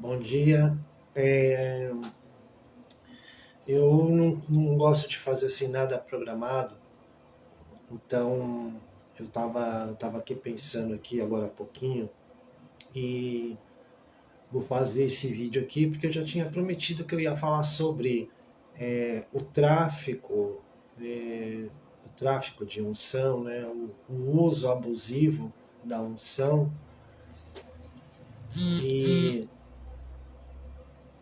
Bom dia. É, eu não gosto de fazer assim nada programado, então eu tava aqui pensando aqui agora há pouquinho e vou fazer esse vídeo aqui porque eu já tinha prometido que eu ia falar sobre o tráfico, é, o tráfico de unção, né? O uso abusivo da unção e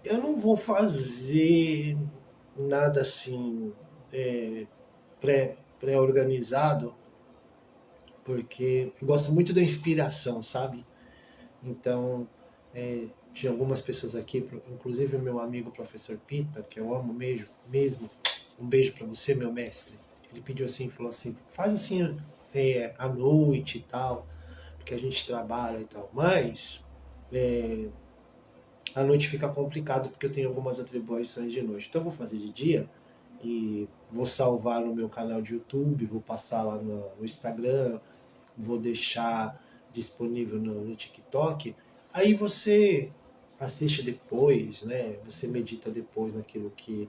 eu não vou fazer nada assim pré-organizado, porque eu gosto muito da inspiração, sabe? Então, tinha algumas pessoas aqui, inclusive o meu amigo professor Pita, que eu amo mesmo, um beijo para você, meu mestre. Ele pediu assim, falou assim, faz assim à noite e tal, porque a gente trabalha e tal, mas à noite fica complicado porque eu tenho algumas atribuições de noite. Então eu vou fazer de dia e vou salvar no meu canal de YouTube, vou passar lá no Instagram, vou deixar disponível no TikTok. Aí você assiste depois, né? Você medita depois naquilo que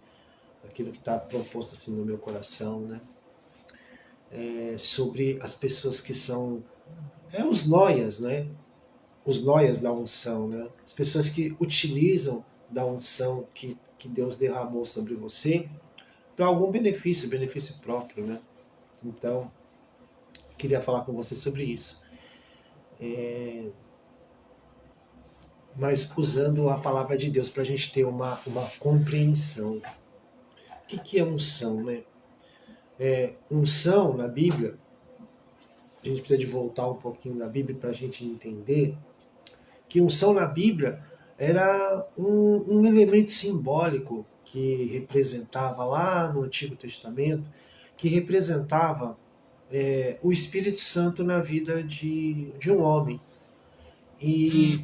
está proposto assim no meu coração, né? Sobre as pessoas que são os noias, né? Os noias da unção, né? As pessoas que utilizam da unção que Deus derramou sobre você para algum benefício próprio, né? Então, queria falar com você sobre isso, mas usando a palavra de Deus para a gente ter uma compreensão. O que é unção, né? Unção na Bíblia, a gente precisa de voltar um pouquinho na Bíblia para a gente entender que unção na Bíblia era um elemento simbólico que representava lá no Antigo Testamento, que representava o Espírito Santo na vida de um homem. E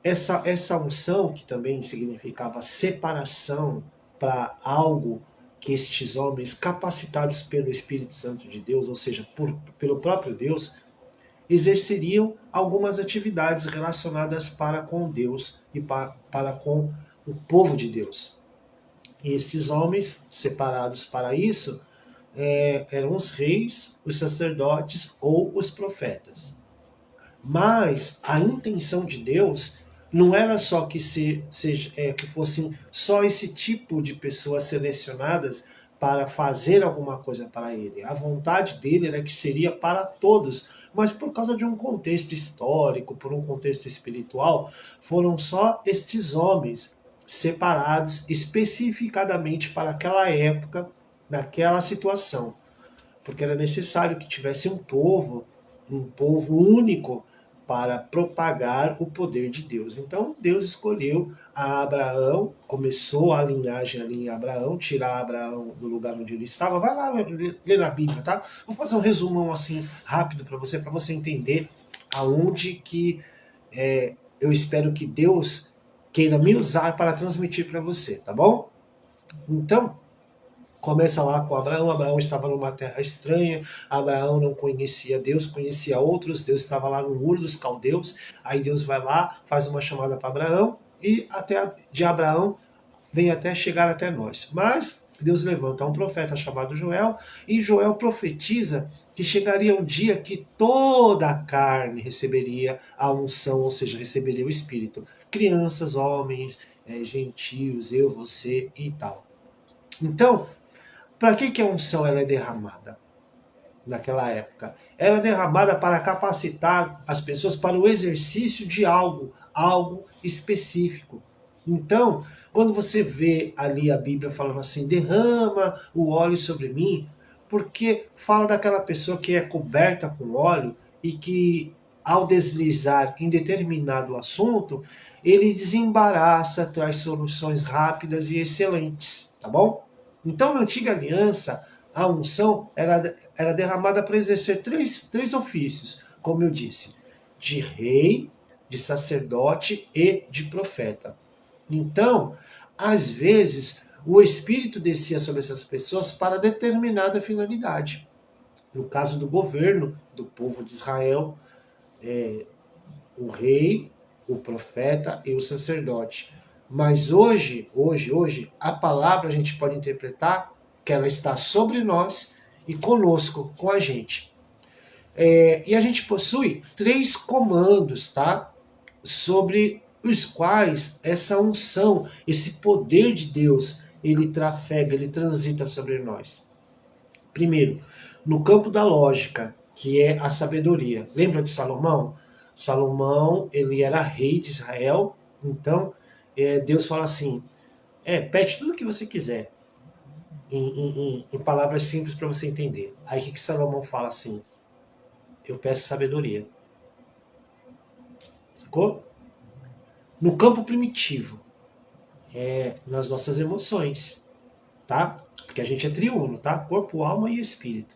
essa unção, que também significava separação para algo que estes homens, capacitados pelo Espírito Santo de Deus, ou seja, pelo próprio Deus, exerceriam algumas atividades relacionadas para com Deus e para com o povo de Deus. E estes homens, separados para isso, eram os reis, os sacerdotes ou os profetas. Mas a intenção de Deus não era só que fossem só esse tipo de pessoas selecionadas para fazer alguma coisa para ele. A vontade dele era que seria para todos, mas por causa de um contexto histórico, por um contexto espiritual, foram só estes homens separados especificadamente para aquela época, naquela situação, porque era necessário que tivesse um povo único para propagar o poder de Deus. Então Deus escolheu a Abraão, começou a linhagem ali em Abraão, tirar Abraão do lugar onde ele estava. Vai lá ler na Bíblia, tá? Vou fazer um resumão assim rápido para você entender aonde que eu espero que Deus queira me usar para transmitir para você, tá bom? Então, começa lá com Abraão. Abraão estava numa terra estranha. Abraão não conhecia Deus, conhecia outros. Deus estava lá no Ur dos Caldeus. Aí Deus vai lá, faz uma chamada para Abraão e até de Abraão vem até chegar até nós. Mas Deus levanta um profeta chamado Joel e Joel profetiza que chegaria um dia que toda a carne receberia a unção, ou seja, receberia o Espírito. Crianças, homens, gentios, eu, você e tal. Então, para que a unção ela é derramada naquela época? Ela é derramada para capacitar as pessoas para o exercício de algo específico. Então, quando você vê ali a Bíblia falando assim, derrama o óleo sobre mim, porque fala daquela pessoa que é coberta com óleo e que, ao deslizar em determinado assunto, ele desembaraça, traz soluções rápidas e excelentes, tá bom? Então, na antiga aliança, a unção era derramada para exercer três ofícios, como eu disse, de rei, de sacerdote e de profeta. Então, às vezes, o Espírito descia sobre essas pessoas para determinada finalidade. No caso do governo do povo de Israel, o rei o profeta e o sacerdote. Mas hoje, a palavra a gente pode interpretar que ela está sobre nós e conosco, com a gente. E a gente possui 3 comandos, tá? Sobre os quais essa unção, esse poder de Deus, ele trafega, ele transita sobre nós. Primeiro, no campo da lógica, que é a sabedoria. Lembra de Salomão? Salomão, ele era rei de Israel, então Deus fala assim, pede tudo o que você quiser, em palavras simples para você entender. Aí o que Salomão fala assim? Eu peço sabedoria. Sacou? No campo primitivo, nas nossas emoções, tá? Porque a gente é triuno, tá? Corpo, alma e espírito.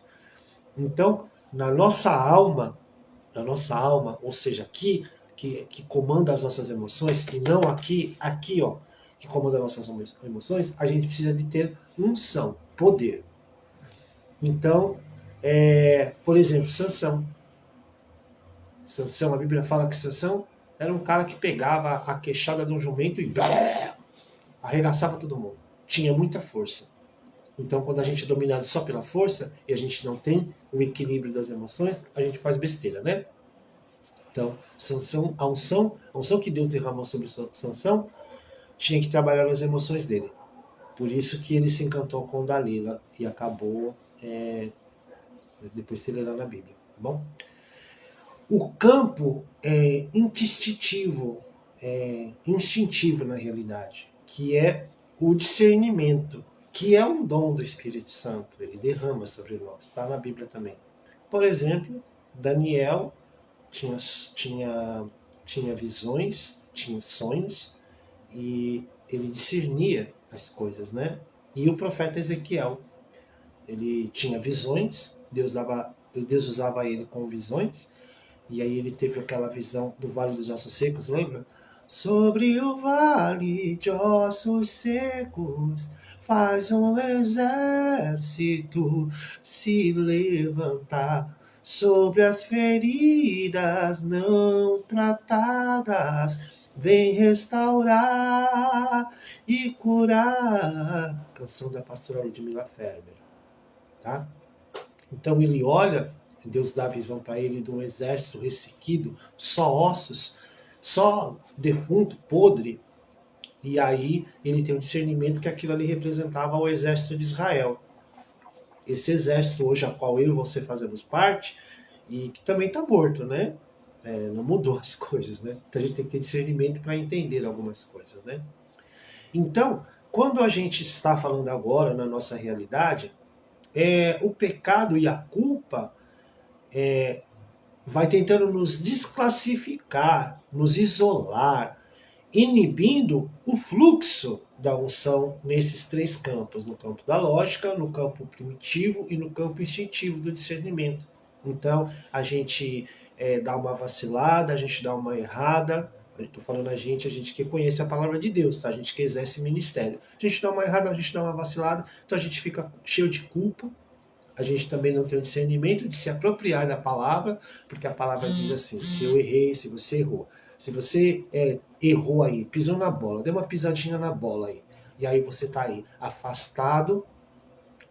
Então, na nossa alma, ou seja, aqui que comanda as nossas emoções, e não aqui, ó, que comanda as nossas emoções, a gente precisa de ter unção, poder. Então, por exemplo, Sansão, a Bíblia fala que Sansão era um cara que pegava a queixada de um jumento e arregaçava todo mundo. Tinha muita força. Então, quando a gente é dominado só pela força e a gente não tem o equilíbrio das emoções, a gente faz besteira, né? Então, Sansão, a unção que Deus derramou sobre Sansão tinha que trabalhar nas emoções dele. Por isso que ele se encantou com Dalila e acabou, depois se ler lá na Bíblia, tá bom? O campo é instintivo na realidade, que é o discernimento, que é um dom do Espírito Santo, ele derrama sobre nós, está na Bíblia também. Por exemplo, Daniel tinha visões, tinha sonhos, e ele discernia as coisas, né? E o profeta Ezequiel, ele tinha visões, Deus usava ele com visões, e aí ele teve aquela visão do Vale dos Ossos Secos, lembra? Sobre o vale de ossos secos faz um exército se levantar. Sobre as feridas não tratadas vem restaurar e curar. Canção da pastora Ludmila Ferber, tá? Então ele olha, Deus dá a visão para ele de um exército ressequido, só ossos, só defunto, podre, e aí ele tem o discernimento que aquilo ali representava o exército de Israel. Esse exército hoje, a qual eu e você fazemos parte, e que também está morto, né? Não mudou as coisas, né? Então a gente tem que ter discernimento para entender algumas coisas, né? Então, quando a gente está falando agora na nossa realidade, o pecado e a culpa vai tentando nos desclassificar, nos isolar, inibindo o fluxo da unção nesses 3 campos, no campo da lógica, no campo primitivo e no campo instintivo do discernimento. Então, a gente dá uma vacilada, a gente dá uma errada, estou falando a gente que conhece a palavra de Deus, tá? A gente que exerce ministério. A gente dá uma errada, a gente dá uma vacilada, então a gente fica cheio de culpa, a gente também não tem o discernimento de se apropriar da palavra, porque a palavra diz assim, se eu errei, se você errou. Se você errou aí, pisou na bola, deu uma pisadinha na bola aí, e aí você tá aí afastado,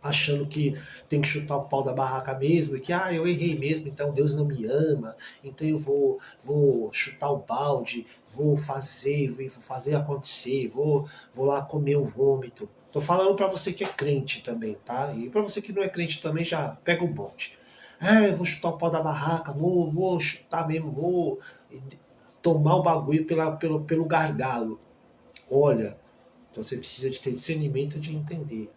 achando que tem que chutar o pau da barraca mesmo, e que eu errei mesmo, então Deus não me ama, então eu vou chutar o balde, vou fazer acontecer, vou lá comer o vômito. Tô falando para você que é crente também, tá? E para você que não é crente também, já pega o bonde. Eu vou chutar o pau da barraca, vou chutar mesmo, vou tomar o bagulho pelo gargalo. Olha, então você precisa de ter discernimento de entender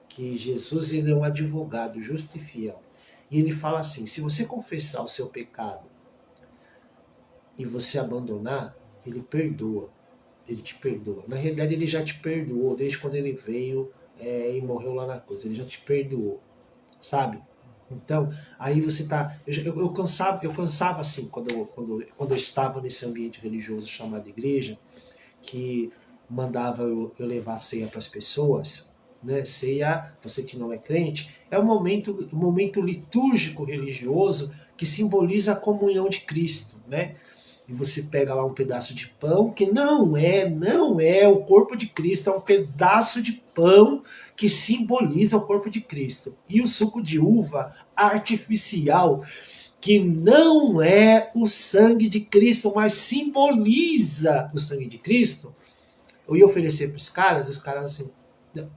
que Jesus, ele é um advogado justo e fiel. E ele fala assim, se você confessar o seu pecado e você abandonar, ele perdoa. Ele te perdoa. Na realidade, ele já te perdoou desde quando ele veio e morreu lá na cruz. Ele já te perdoou, sabe? Então, aí você tá... Eu cansava assim, quando eu estava nesse ambiente religioso chamado igreja, que mandava eu levar ceia para as pessoas, né? Ceia, você que não é crente, é um momento litúrgico religioso que simboliza a comunhão de Cristo, né? e você pega lá um pedaço de pão, que não é o corpo de Cristo, é um pedaço de pão que simboliza o corpo de Cristo. E o suco de uva artificial, que não é o sangue de Cristo, mas simboliza o sangue de Cristo, eu ia oferecer para os caras assim... Não.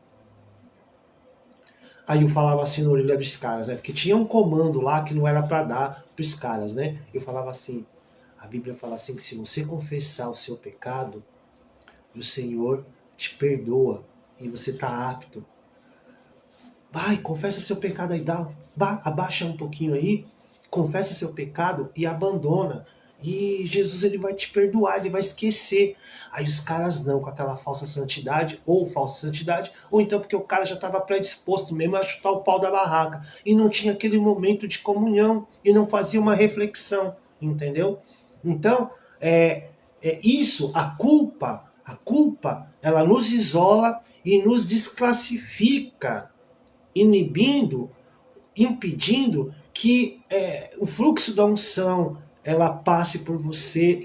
Aí eu falava assim na orelha dos caras, né? Porque tinha um comando lá que não era para dar para os caras, né? Eu falava assim, a Bíblia fala assim que se você confessar o seu pecado, o Senhor te perdoa e você está apto. Vai, confessa seu pecado aí, abaixa um pouquinho aí, confessa seu pecado e abandona. E Jesus ele vai te perdoar, ele vai esquecer. Aí os caras não, com aquela falsa santidade, ou então porque o cara já estava predisposto mesmo a chutar o pau da barraca. E não tinha aquele momento de comunhão, e não fazia uma reflexão, entendeu? Então, isso, a culpa, ela nos isola e nos desclassifica, inibindo, impedindo que o fluxo da unção ela passe por você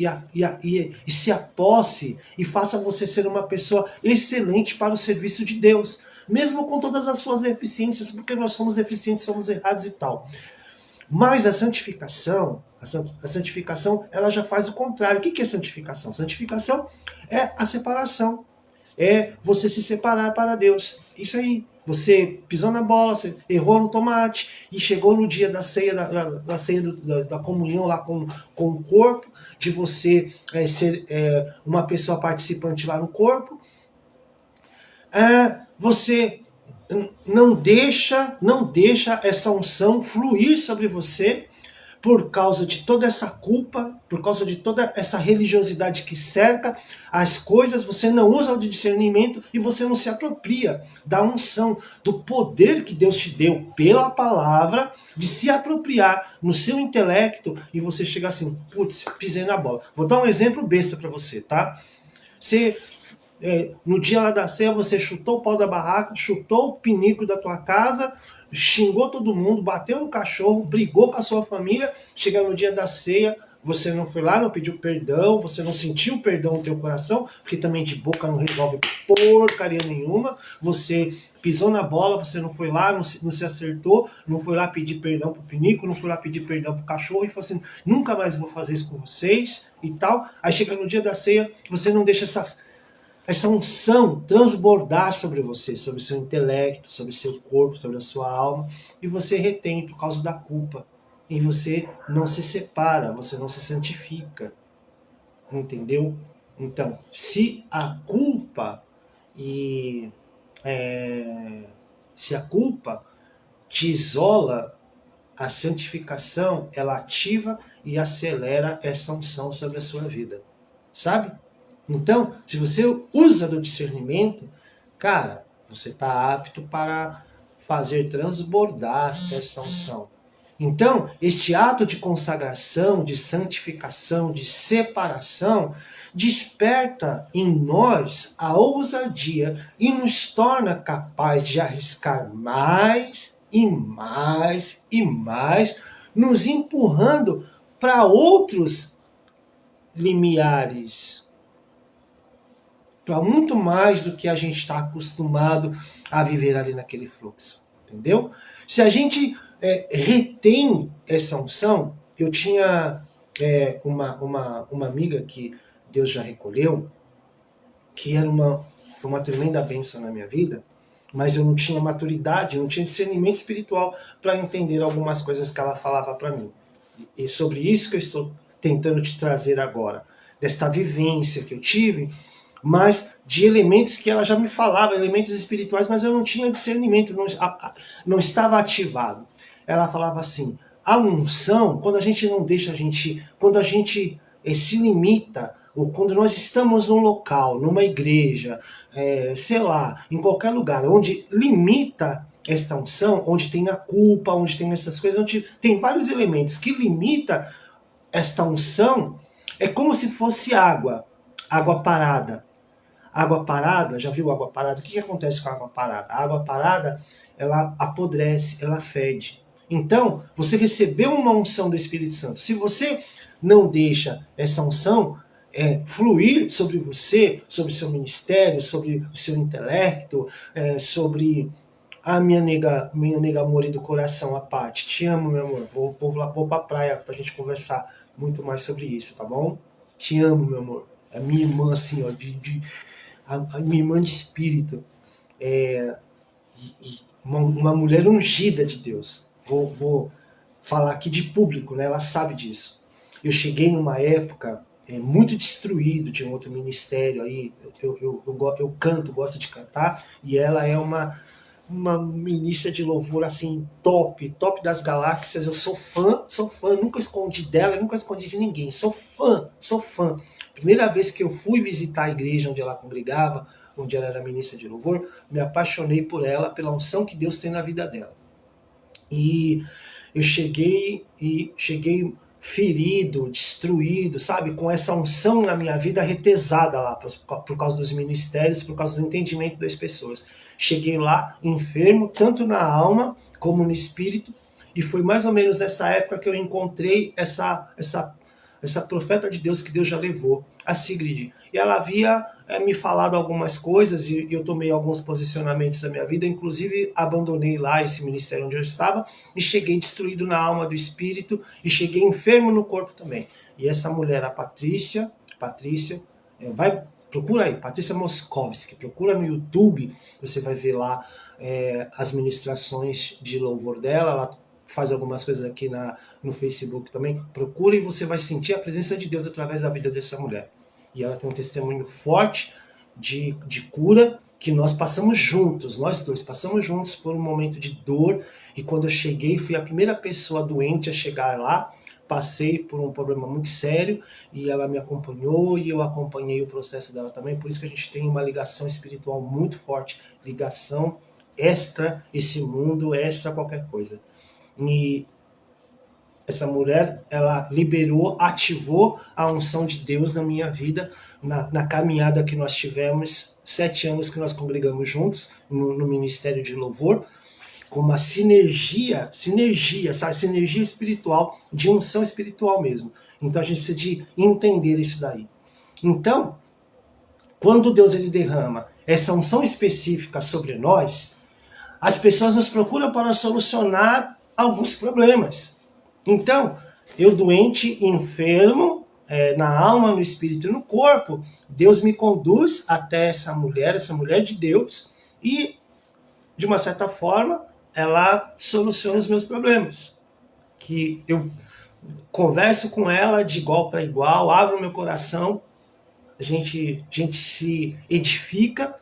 e se aposse e faça você ser uma pessoa excelente para o serviço de Deus, mesmo com todas as suas deficiências, porque nós somos deficientes, somos errados e tal. Mas a santificação, ela já faz o contrário. O que é santificação? Santificação é a separação. É você se separar para Deus. Isso aí. Você pisou na bola, você errou no tomate e chegou no dia da ceia, da ceia da comunhão lá com o corpo, de você ser uma pessoa participante lá no corpo. Você não deixa essa unção fluir sobre você por causa de toda essa culpa, por causa de toda essa religiosidade que cerca as coisas. Você não usa o discernimento e você não se apropria da unção, do poder que Deus te deu pela palavra, de se apropriar no seu intelecto, e você chega assim, putz, pisei na bola. Vou dar um exemplo besta para você, tá? Você... no dia lá da ceia, você chutou o pau da barraca, chutou o pinico da tua casa, xingou todo mundo, bateu no cachorro, brigou com a sua família. Chega no dia da ceia, você não foi lá, não pediu perdão, você não sentiu perdão no teu coração, porque também de boca não resolve porcaria nenhuma. Você pisou na bola, você não foi lá, não se acertou, não foi lá pedir perdão pro pinico, não foi lá pedir perdão pro cachorro e falou assim, nunca mais vou fazer isso com vocês e tal. Aí chega no dia da ceia, você não deixa essa unção transbordar sobre você, sobre o seu intelecto, sobre o seu corpo, sobre a sua alma, e você retém por causa da culpa. E você não se separa, você não se santifica. Entendeu? Então, se a culpa te isola, a santificação, ela ativa e acelera essa unção sobre a sua vida. Sabe? Então, se você usa do discernimento, cara, você está apto para fazer transbordar essa unção. Então, este ato de consagração, de santificação, de separação, desperta em nós a ousadia e nos torna capaz de arriscar mais e mais e mais, nos empurrando para outros limiares, para muito mais do que a gente está acostumado a viver ali naquele fluxo, entendeu? Se a gente retém essa unção, eu tinha uma amiga que Deus já recolheu, que foi uma tremenda bênção na minha vida, mas eu não tinha maturidade, não tinha discernimento espiritual para entender algumas coisas que ela falava para mim. E sobre isso que eu estou tentando te trazer agora, desta vivência que eu tive, mas de elementos que ela já me falava, elementos espirituais, mas eu não tinha discernimento, não estava ativado. Ela falava assim, a unção, quando a gente não deixa quando a gente se limita, ou quando nós estamos num local, numa igreja, sei lá, em qualquer lugar, onde limita esta unção, onde tem a culpa, onde tem essas coisas, onde tem vários elementos que limita esta unção, é como se fosse água parada. Água parada, já viu água parada? O que acontece com a água parada? A água parada, ela apodrece, ela fede. Então, você recebeu uma unção do Espírito Santo. Se você não deixa essa unção fluir sobre você, sobre o seu ministério, sobre o seu intelecto, sobre a minha nega amor e do coração, a Paty. Te amo, meu amor. Vou pra praia pra gente conversar muito mais sobre isso, tá bom? Te amo, meu amor. A minha irmã, assim, ó, a minha irmã de espírito. Uma mulher ungida de Deus. Vou falar aqui de público, né? Ela sabe disso. Eu cheguei numa época muito destruído de um outro ministério aí. Eu canto, gosto de cantar, e ela é uma ministra de louvor assim, top das galáxias. Eu sou fã, nunca escondi dela, nunca escondi de ninguém. Sou fã. Primeira vez que eu fui visitar a igreja onde ela congregava, onde ela era ministra de louvor, me apaixonei por ela, pela unção que Deus tem na vida dela. E eu cheguei ferido, destruído, sabe? Com essa unção na minha vida retesada lá, por causa dos ministérios, por causa do entendimento das pessoas. Cheguei lá enfermo, tanto na alma como no espírito, e foi mais ou menos nessa época que eu encontrei essa profeta de Deus que Deus já levou, a Sigrid. E ela havia me falado algumas coisas e eu tomei alguns posicionamentos da minha vida, inclusive abandonei lá esse ministério onde eu estava e cheguei destruído na alma, do espírito, e cheguei enfermo no corpo também. E essa mulher, a Patrícia, procura aí, Patrícia Moskovski, procura no YouTube, você vai ver lá as ministrações de louvor dela. Ela faz algumas coisas aqui no Facebook também. Procura e você vai sentir a presença de Deus através da vida dessa mulher. E ela tem um testemunho forte de cura, que nós passamos juntos, nós dois passamos juntos por um momento de dor. E quando eu cheguei, fui a primeira pessoa doente a chegar lá. Passei por um problema muito sério e ela me acompanhou e eu acompanhei o processo dela também. Por isso que a gente tem uma ligação espiritual muito forte, ligação extra esse mundo, extra qualquer coisa. E essa mulher, ela liberou, ativou a unção de Deus na minha vida, na caminhada que nós tivemos, 7 anos que nós congregamos juntos no Ministério de Louvor, com uma sinergia, sabe? Sinergia espiritual, de unção espiritual mesmo. Então a gente precisa de entender isso daí. Então, quando Deus ele derrama essa unção específica sobre nós, as pessoas nos procuram para solucionar alguns problemas. Então, eu doente, enfermo, na alma, no espírito e no corpo, Deus me conduz até essa mulher de Deus, e, de uma certa forma, ela soluciona os meus problemas. Que eu converso com ela de igual para igual, abro meu coração, a gente se edifica,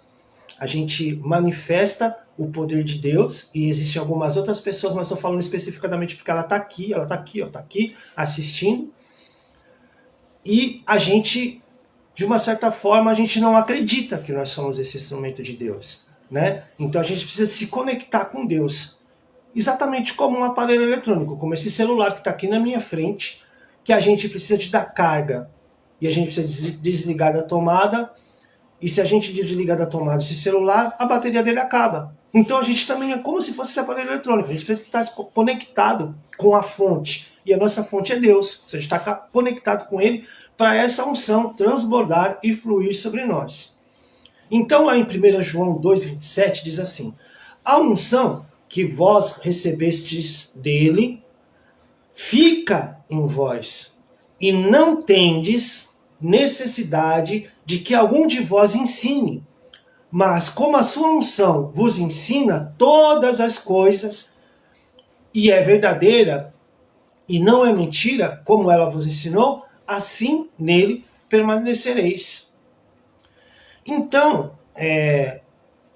a gente manifesta o poder de Deus, e existem algumas outras pessoas, mas estou falando especificamente porque ela está aqui, assistindo, e a gente, de uma certa forma, a gente não acredita que nós somos esse instrumento de Deus, né? Então a gente precisa de se conectar com Deus, exatamente como um aparelho eletrônico, como esse celular que está aqui na minha frente, que a gente precisa de dar carga, e a gente precisa desligar da tomada, e se a gente desliga da tomada esse celular, a bateria dele acaba. Então a gente também é como se fosse esse aparelho eletrônico. A gente precisa estar conectado com a fonte. E a nossa fonte é Deus. A gente está conectado com Ele para essa unção transbordar e fluir sobre nós. Então lá em 1 João 2,27 diz assim: a unção que vós recebestes dele fica em vós, e não tendes necessidade de que algum de vós ensine. Mas como a sua unção vos ensina todas as coisas, e é verdadeira, e não é mentira, como ela vos ensinou, assim nele permanecereis. Então,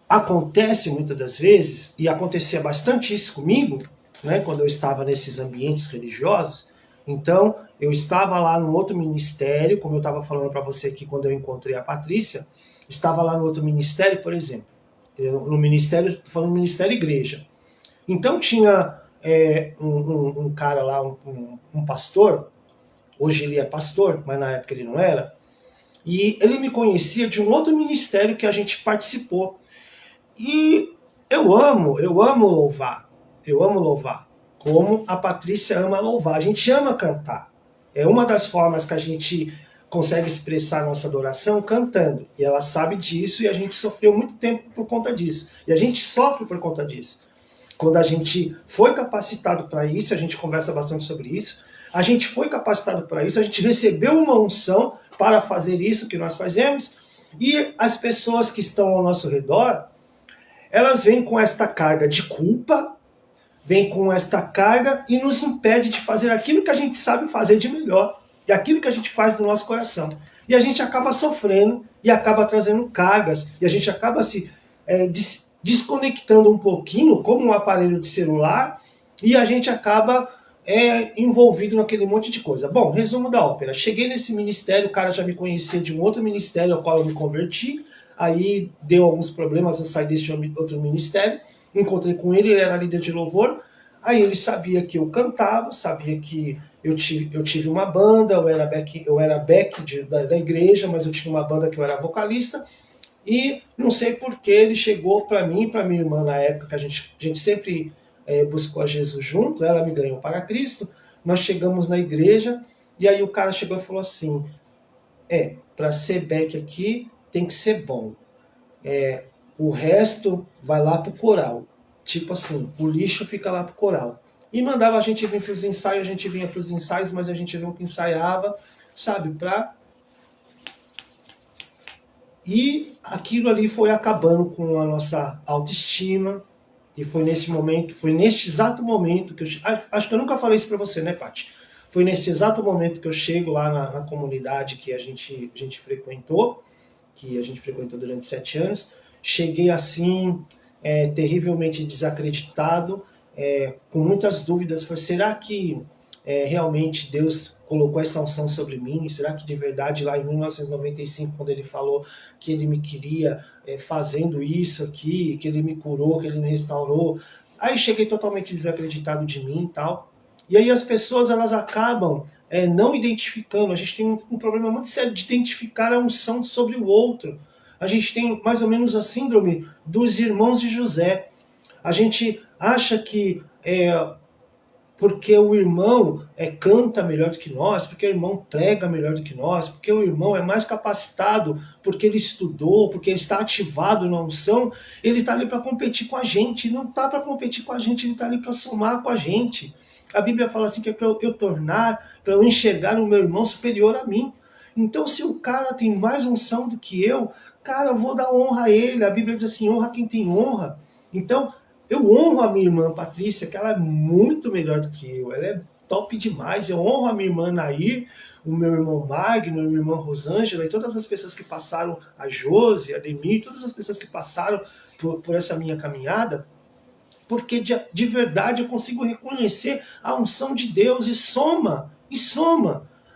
acontece muitas das vezes, e acontecia bastante isso comigo, né, quando eu estava nesses ambientes religiosos. Então, eu estava lá no outro ministério, como eu estava falando para você aqui quando eu encontrei a Patrícia, estava lá no outro ministério, por exemplo, no ministério, estou falando ministério igreja. Então tinha um cara lá, um pastor, hoje ele é pastor, mas na época ele não era, e ele me conhecia de um outro ministério que a gente participou. E eu amo louvar, como a Patrícia ama louvar, a gente ama cantar. É uma das formas que a gente consegue expressar nossa adoração cantando. E ela sabe disso e a gente sofreu muito tempo por conta disso. E a gente sofre por conta disso. Quando a gente foi capacitado para isso, a gente conversa bastante sobre isso, a gente foi capacitado para isso, a gente recebeu uma unção para fazer isso que nós fazemos, e as pessoas que estão ao nosso redor, elas vêm com esta carga de culpa, vêm com esta carga e nos impede de fazer aquilo que a gente sabe fazer de melhor, e aquilo que a gente faz no nosso coração. E a gente acaba sofrendo, e acaba trazendo cargas, e a gente acaba se desconectando um pouquinho, como um aparelho de celular, e a gente acaba envolvido naquele monte de coisa. Bom, resumo da ópera. Cheguei nesse ministério, o cara já me conhecia de um outro ministério ao qual eu me converti, aí deu alguns problemas, eu saí desse outro ministério, encontrei com ele, ele era líder de louvor, aí ele sabia que eu cantava, sabia que eu tive uma banda, eu era back da igreja, mas eu tinha uma banda que eu era vocalista, e não sei por que ele chegou para mim e para minha irmã na época, que a gente sempre buscou a Jesus junto, ela me ganhou para Cristo, nós chegamos na igreja, e aí o cara chegou e falou assim, para ser back aqui tem que ser bom, o resto vai lá pro coral, tipo assim, o lixo fica lá pro coral. E mandava a gente vir para os ensaios, a gente vinha para os ensaios, mas a gente nunca ensaiava, sabe, E aquilo ali foi acabando com a nossa autoestima. E foi nesse momento, foi neste exato momento que eu... Acho que eu nunca falei isso pra você, né, Paty? Foi nesse exato momento que eu chego lá na comunidade que a gente frequentou, que a gente frequentou durante 7 anos. Cheguei assim, terrivelmente desacreditado, com muitas dúvidas. Foi, será que realmente Deus colocou essa unção sobre mim? Será que de verdade lá em 1995, quando ele falou que ele me queria fazendo isso aqui, que ele me curou, que ele me restaurou? Aí cheguei totalmente desacreditado de mim e tal. E aí as pessoas elas acabam não identificando. A gente tem um problema muito sério de identificar a unção sobre o outro. A gente tem mais ou menos a síndrome dos irmãos de José. A gente acha que porque o irmão canta melhor do que nós, porque o irmão prega melhor do que nós, porque o irmão é mais capacitado, porque ele estudou, porque ele está ativado na unção, ele está ali para competir com a gente. Ele não está para competir com a gente, ele está ali para somar com a gente. A Bíblia fala assim que é para eu tornar, para eu enxergar o meu irmão superior a mim. Então, se o cara tem mais unção do que eu, cara, eu vou dar honra a ele. A Bíblia diz assim, honra quem tem honra. Então, eu honro a minha irmã Patrícia, que ela é muito melhor do que eu. Ela é top demais. Eu honro a minha irmã Nair, o meu irmão Magno, a minha irmã Rosângela e todas as pessoas que passaram, a Josi, a Demir, todas as pessoas que passaram por essa minha caminhada, porque de verdade eu consigo reconhecer a unção de Deus e soma.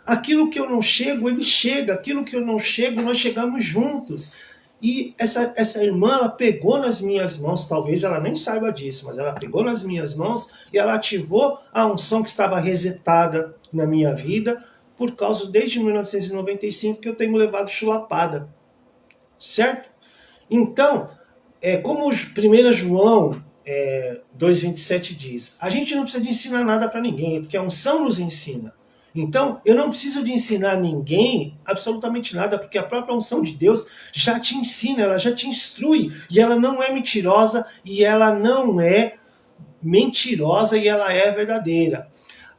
Aquilo que eu não chego, ele chega. Aquilo que eu não chego, nós chegamos juntos. E essa irmã, ela pegou nas minhas mãos, talvez ela nem saiba disso, mas ela pegou nas minhas mãos e ela ativou a unção que estava resetada na minha vida, por causa, desde 1995, que eu tenho levado chulapada. Certo? Então, como 1 João 2,27 diz, a gente não precisa de ensinar nada para ninguém, porque a unção nos ensina. Então, eu não preciso de ensinar a ninguém absolutamente nada, porque a própria unção de Deus já te ensina, ela já te instrui, e ela não é mentirosa, e ela não é mentirosa, e ela é verdadeira.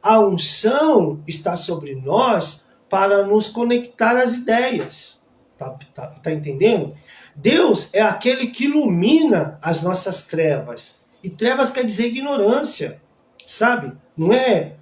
A unção está sobre nós para nos conectar às ideias. Tá entendendo? Deus é aquele que ilumina as nossas trevas. E trevas quer dizer ignorância, sabe? Não é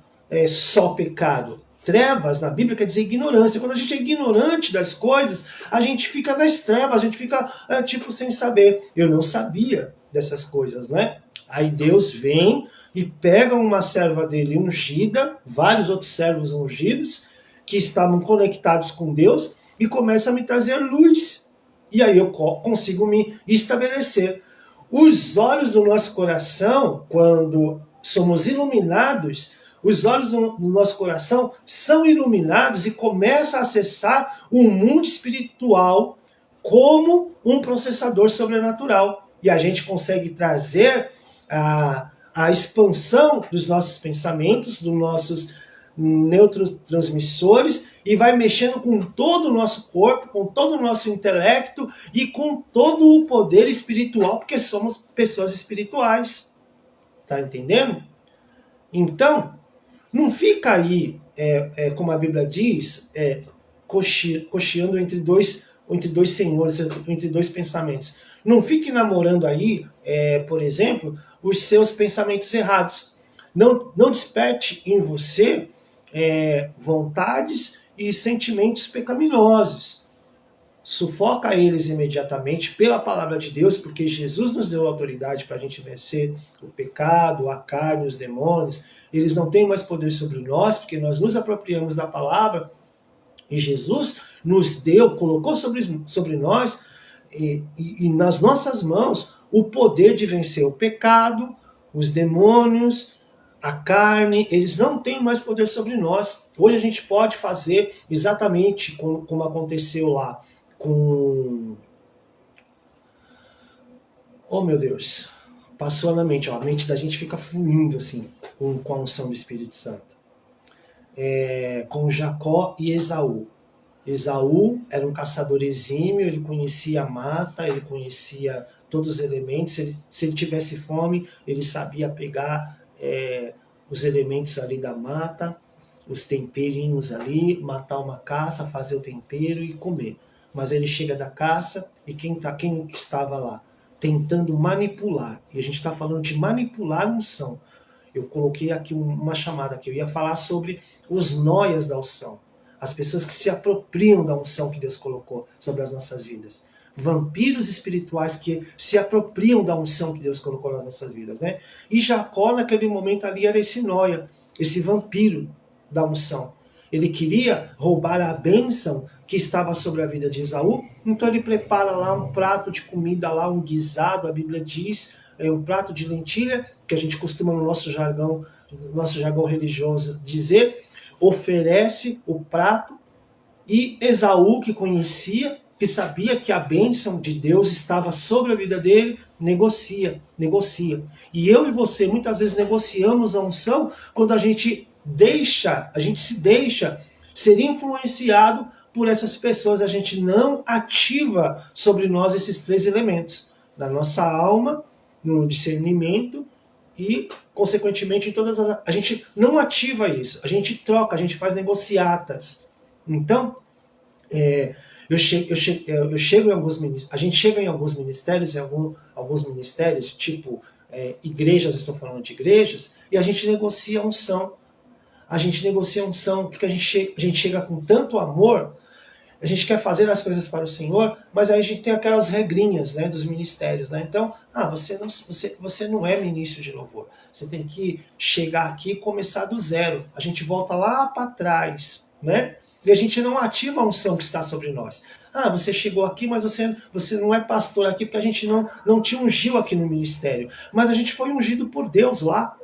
só pecado. Trevas na Bíblia quer dizer ignorância. Quando a gente é ignorante das coisas, a gente fica nas trevas, a gente fica tipo sem saber. Eu não sabia dessas coisas, né? Aí Deus vem e pega uma serva dele ungida, vários outros servos ungidos, que estavam conectados com Deus, e começa a me trazer luz. E aí eu consigo me estabelecer. Os olhos do nosso coração, quando somos iluminados, os olhos do nosso coração são iluminados e começam a acessar o mundo espiritual como um processador sobrenatural. E a gente consegue trazer a expansão dos nossos pensamentos, neurotransmissores e vai mexendo com todo o nosso corpo, com todo o nosso intelecto e com todo o poder espiritual, porque somos pessoas espirituais. Tá entendendo? Então, não fica aí, como a Bíblia diz, cocheando entre dois senhores, entre dois pensamentos. Não fique namorando aí, por exemplo, os seus pensamentos errados. Não desperte em você vontades e sentimentos pecaminosos. Sufoca eles imediatamente pela palavra de Deus, porque Jesus nos deu autoridade para a gente vencer o pecado, a carne, os demônios. Eles não têm mais poder sobre nós, porque nós nos apropriamos da palavra e Jesus nos deu, colocou sobre nós e nas nossas mãos o poder de vencer o pecado, os demônios, a carne. Eles não têm mais poder sobre nós. Hoje a gente pode fazer exatamente como aconteceu lá com... Oh, meu Deus. Passou na mente, ó, a mente da gente fica fluindo assim, com a unção do Espírito Santo. Com Jacó e Esaú. Esaú era um caçador exímio, ele conhecia a mata, ele conhecia todos os elementos. Se ele tivesse fome, ele sabia pegar os elementos ali da mata, os temperinhos ali, matar uma caça, fazer o tempero e comer. Mas ele chega da caça e quem estava lá? Tentando manipular. E a gente está falando de manipular a unção. Eu coloquei aqui uma chamada que eu ia falar sobre os noias da unção. As pessoas que se apropriam da unção que Deus colocou sobre as nossas vidas. Vampiros espirituais que se apropriam da unção que Deus colocou nas nossas vidas, né? E Jacó, naquele momento ali, era esse noia, esse vampiro da unção. Ele queria roubar a bênção que estava sobre a vida de Esaú, então ele prepara lá um prato de comida, lá um guisado, a Bíblia diz, um prato de lentilha, que a gente costuma no nosso jargão religioso dizer, oferece o prato e Esaú, que conhecia, que sabia que a bênção de Deus estava sobre a vida dele, negocia. E eu e você muitas vezes negociamos a unção quando a gente se deixa ser influenciado por essas pessoas. A gente não ativa sobre nós esses três elementos, na nossa alma, no discernimento e, consequentemente, a gente não ativa isso, a gente troca, a gente faz negociatas. Então, a gente chega em alguns ministérios, alguns ministérios, tipo igrejas, estou falando de igrejas, e a gente negocia a unção. A gente negocia a unção porque a gente chega com tanto amor, a gente quer fazer as coisas para o Senhor, mas aí a gente tem aquelas regrinhas, né, dos ministérios, né? Então, você não é ministro de louvor. Você tem que chegar aqui e começar do zero. A gente volta lá para trás, né? E a gente não ativa a unção que está sobre nós. Você chegou aqui, mas você não é pastor aqui porque a gente não te ungiu aqui no ministério. Mas a gente foi ungido por Deus lá.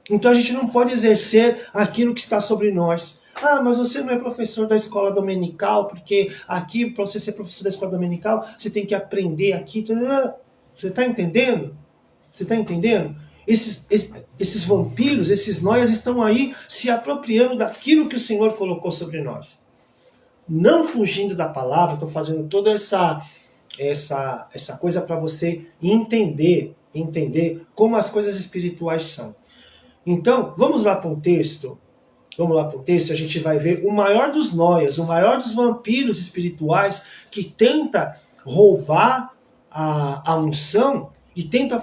Então a gente não pode exercer aquilo que está sobre nós. Mas você não é professor da escola dominical, porque aqui, para você ser professor da escola dominical, você tem que aprender aqui. Você está entendendo? Você está entendendo? Esses vampiros, esses noias estão aí se apropriando daquilo que o Senhor colocou sobre nós. Não fugindo da palavra, estou fazendo toda essa coisa para você entender como as coisas espirituais são. Então, vamos lá para um texto, a gente vai ver o maior dos noias, o maior dos vampiros espirituais que tenta roubar a unção e tenta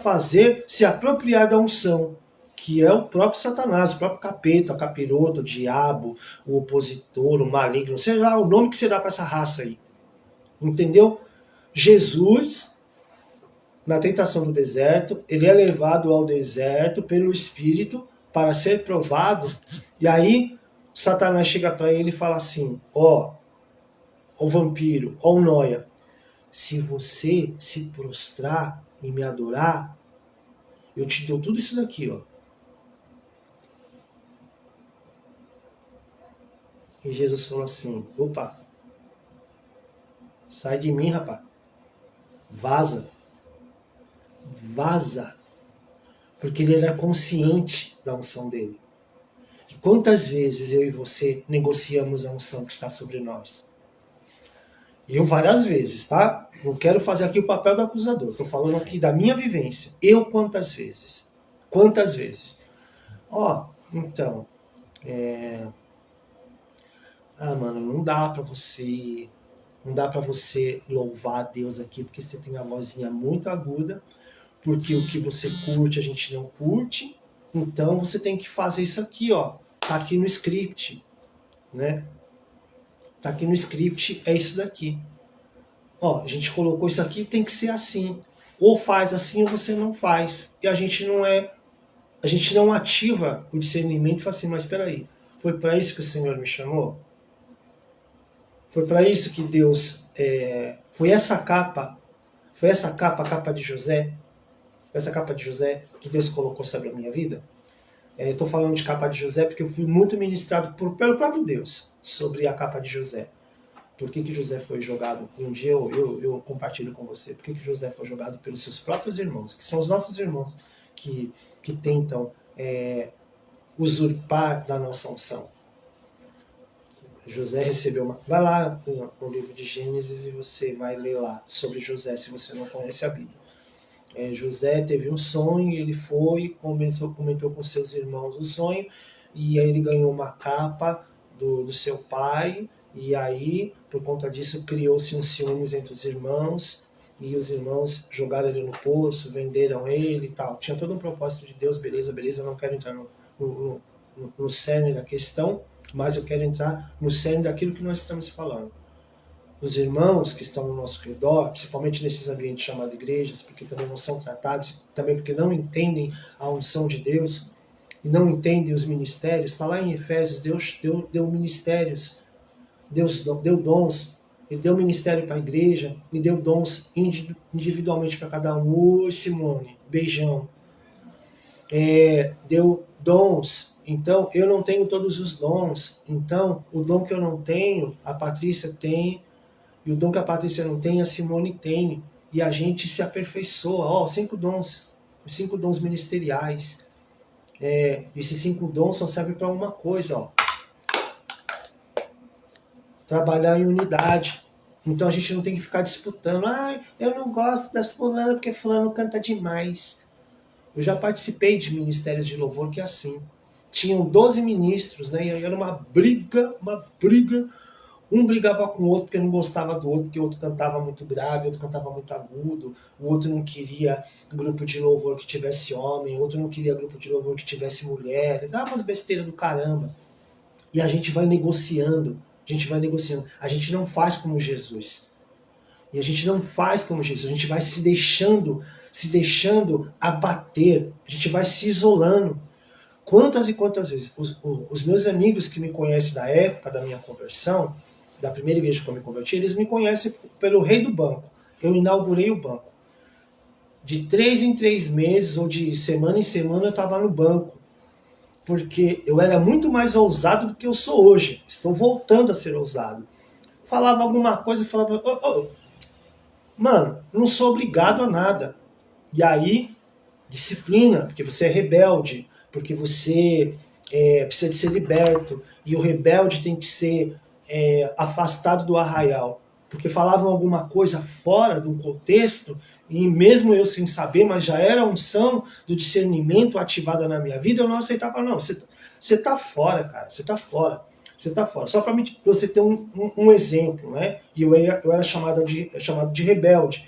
se apropriar da unção, que é o próprio Satanás, o próprio capeta, o capiroto, o diabo, o opositor, o maligno, seja lá o nome que você dá para essa raça aí. Entendeu? Jesus, na tentação do deserto, ele é levado ao deserto pelo Espírito para ser provado, e aí Satanás chega para ele e fala assim, ó vampiro, ó o noia, se você se prostrar e me adorar, eu te dou tudo isso daqui, ó. E Jesus falou assim, opa, sai de mim, rapaz, vaza, porque ele era consciente da unção dele. Quantas vezes eu e você negociamos a unção que está sobre nós? Eu várias vezes, tá? Não quero fazer aqui o papel do acusador. Estou falando aqui da minha vivência. Eu quantas vezes? Quantas vezes? Então, mano, não dá pra você, não dá para você louvar a Deus aqui porque você tem a vozinha muito aguda, porque o que você curte a gente não curte. Então você tem que fazer isso aqui, ó. Tá aqui no script, né? Tá aqui no script, é isso daqui. A gente colocou isso aqui, tem que ser assim. Ou faz assim ou você não faz. E a gente não ativa o discernimento e fala assim, mas espera aí, foi para isso que o Senhor me chamou? Foi para isso que Deus... foi essa capa, a capa de José, essa capa de José que Deus colocou sobre a minha vida? Eu estou falando de capa de José porque eu fui muito ministrado pelo próprio Deus sobre a capa de José. Por que José foi jogado? Um dia eu compartilho com você. Por que José foi jogado pelos seus próprios irmãos, que são os nossos irmãos, que tentam usurpar da nossa unção. José recebeu uma... Vai lá no livro de Gênesis e você vai ler lá sobre José, se você não conhece a Bíblia. José teve um sonho, ele foi, comentou com seus irmãos o sonho, e aí ele ganhou uma capa do seu pai, e aí, por conta disso, criou-se um ciúmes entre os irmãos, e os irmãos jogaram ele no poço, venderam ele e tal. Tinha todo um propósito de Deus, beleza, eu não quero entrar no cerne da questão, mas eu quero entrar no cerne daquilo que nós estamos falando. Os irmãos que estão no nosso redor, principalmente nesses ambientes chamados igrejas, porque também não são tratados, também porque não entendem a unção de Deus, e não entendem os ministérios. Está lá em Efésios, Deus deu ministérios, Deus deu dons, Ele deu ministério para a igreja, e deu dons individualmente para cada um. Oi, Simone, beijão. Deu dons. Então, eu não tenho todos os dons. Então, o dom que eu não tenho, a Patrícia tem, e o dom que a Patrícia não tem, a Simone tem. E a gente se aperfeiçoa. 5 dons. Os 5 dons ministeriais. Esses 5 dons só servem para uma coisa. Trabalhar em unidade. Então a gente não tem que ficar disputando. Eu não gosto das fulano porque fulano canta demais. Eu já participei de ministérios de louvor que é assim. Tinham 12 ministros, né? E aí era uma briga. Um brigava com o outro porque não gostava do outro, porque o outro cantava muito grave, o outro cantava muito agudo, o outro não queria grupo de louvor que tivesse homem, o outro não queria grupo de louvor que tivesse mulher. Dava umas besteiras do caramba. E a gente vai negociando, a gente não faz como Jesus. E a gente não faz como Jesus, a gente vai se deixando abater, a gente vai se isolando. Quantas e quantas vezes os meus amigos que me conhecem da época da minha conversão, da primeira igreja que eu me converti, eles me conhecem pelo rei do banco. Eu inaugurei o banco. De 3 em 3 meses, ou de semana em semana, eu estava no banco. Porque eu era muito mais ousado do que eu sou hoje. Estou voltando a ser ousado. Falava alguma coisa e falava... Mano, não sou obrigado a nada. E aí, disciplina, porque você é rebelde, porque você precisa de ser liberto. E o rebelde tem que ser afastado do arraial. Porque falavam alguma coisa fora do contexto, e mesmo eu sem saber, mas já era a unção do discernimento ativada na minha vida, eu não aceitava. Não, você tá fora, cara, você tá fora. Só para você ter um exemplo, né? E eu era chamado de rebelde.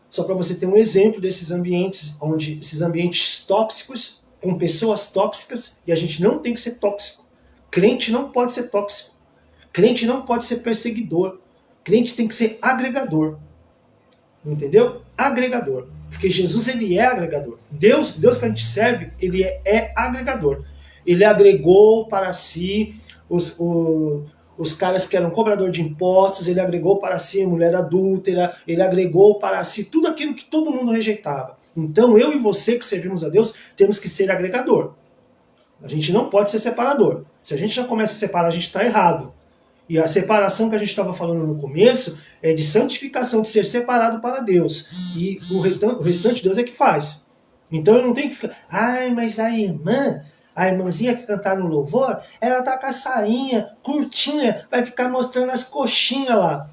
Só para você ter um exemplo desses ambientes, esses ambientes tóxicos, com pessoas tóxicas, e a gente não tem que ser tóxico. Crente não pode ser tóxico. Crente não pode ser perseguidor. Crente tem que ser agregador. Entendeu? Agregador. Porque Jesus, ele é agregador. Deus que a gente serve, ele é agregador. Ele agregou para si os caras que eram cobrador de impostos, ele agregou para si a mulher adúltera, ele agregou para si tudo aquilo que todo mundo rejeitava. Então eu e você que servimos a Deus, temos que ser agregador. A gente não pode ser separador. Se a gente já começa a separar, a gente está errado. E a separação que a gente estava falando no começo é de santificação, de ser separado para Deus. E o restante Deus é que faz. Então eu não tenho que ficar... mas a irmã A irmãzinha que cantar no louvor, ela tá com a sainha curtinha, vai ficar mostrando as coxinhas lá.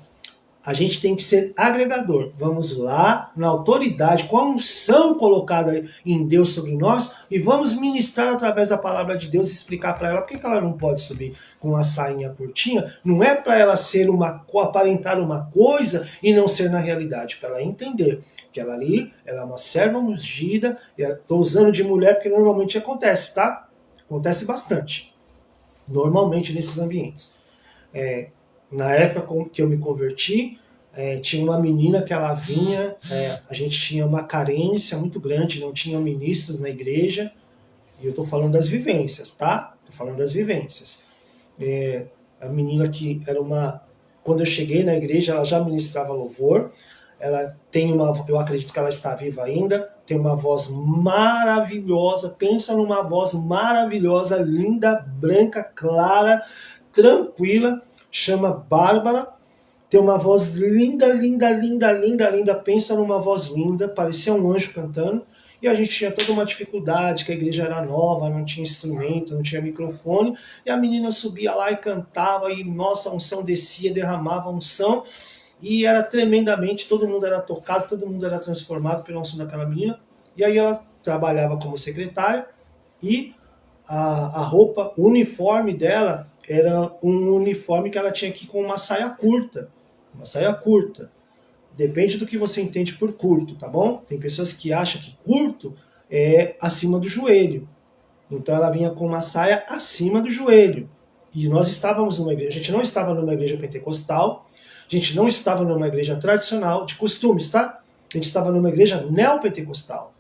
A gente tem que ser agregador. Vamos lá, na autoridade, com a unção colocada em Deus sobre nós, e vamos ministrar através da palavra de Deus e explicar para ela por que ela não pode subir com a sainha curtinha. Não é para ela ser aparentar uma coisa e não ser na realidade, para ela entender que ela ali, ela é uma serva ungida. Estou usando de mulher porque normalmente acontece, tá? Acontece bastante. Normalmente nesses ambientes. Na época que eu me converti, tinha uma menina que ela vinha, a gente tinha uma carência muito grande, não tinha ministros na igreja, e eu estou falando das vivências, tá? Estou falando das vivências. A menina que era uma... Quando eu cheguei na igreja, ela já ministrava louvor, ela tem uma... Eu acredito que ela está viva ainda, tem uma voz maravilhosa, pensa numa voz maravilhosa, linda, branca, clara, tranquila, chama Bárbara, tem uma voz linda, linda, linda, linda, linda, pensa numa voz linda, parecia um anjo cantando, e a gente tinha toda uma dificuldade, que a igreja era nova, não tinha instrumento, não tinha microfone, e a menina subia lá e cantava, e nossa, a unção descia, derramava a unção, e era tremendamente, todo mundo era tocado, todo mundo era transformado pela unção daquela menina, e aí ela trabalhava como secretária, e a roupa, o uniforme dela era um uniforme que ela tinha que ir com uma saia curta. Uma saia curta. Depende do que você entende por curto, tá bom? Tem pessoas que acham que curto é acima do joelho. Então ela vinha com uma saia acima do joelho. E nós estávamos numa igreja, a gente não estava numa igreja pentecostal, a gente não estava numa igreja tradicional, de costumes, tá? A gente estava numa igreja neopentecostal.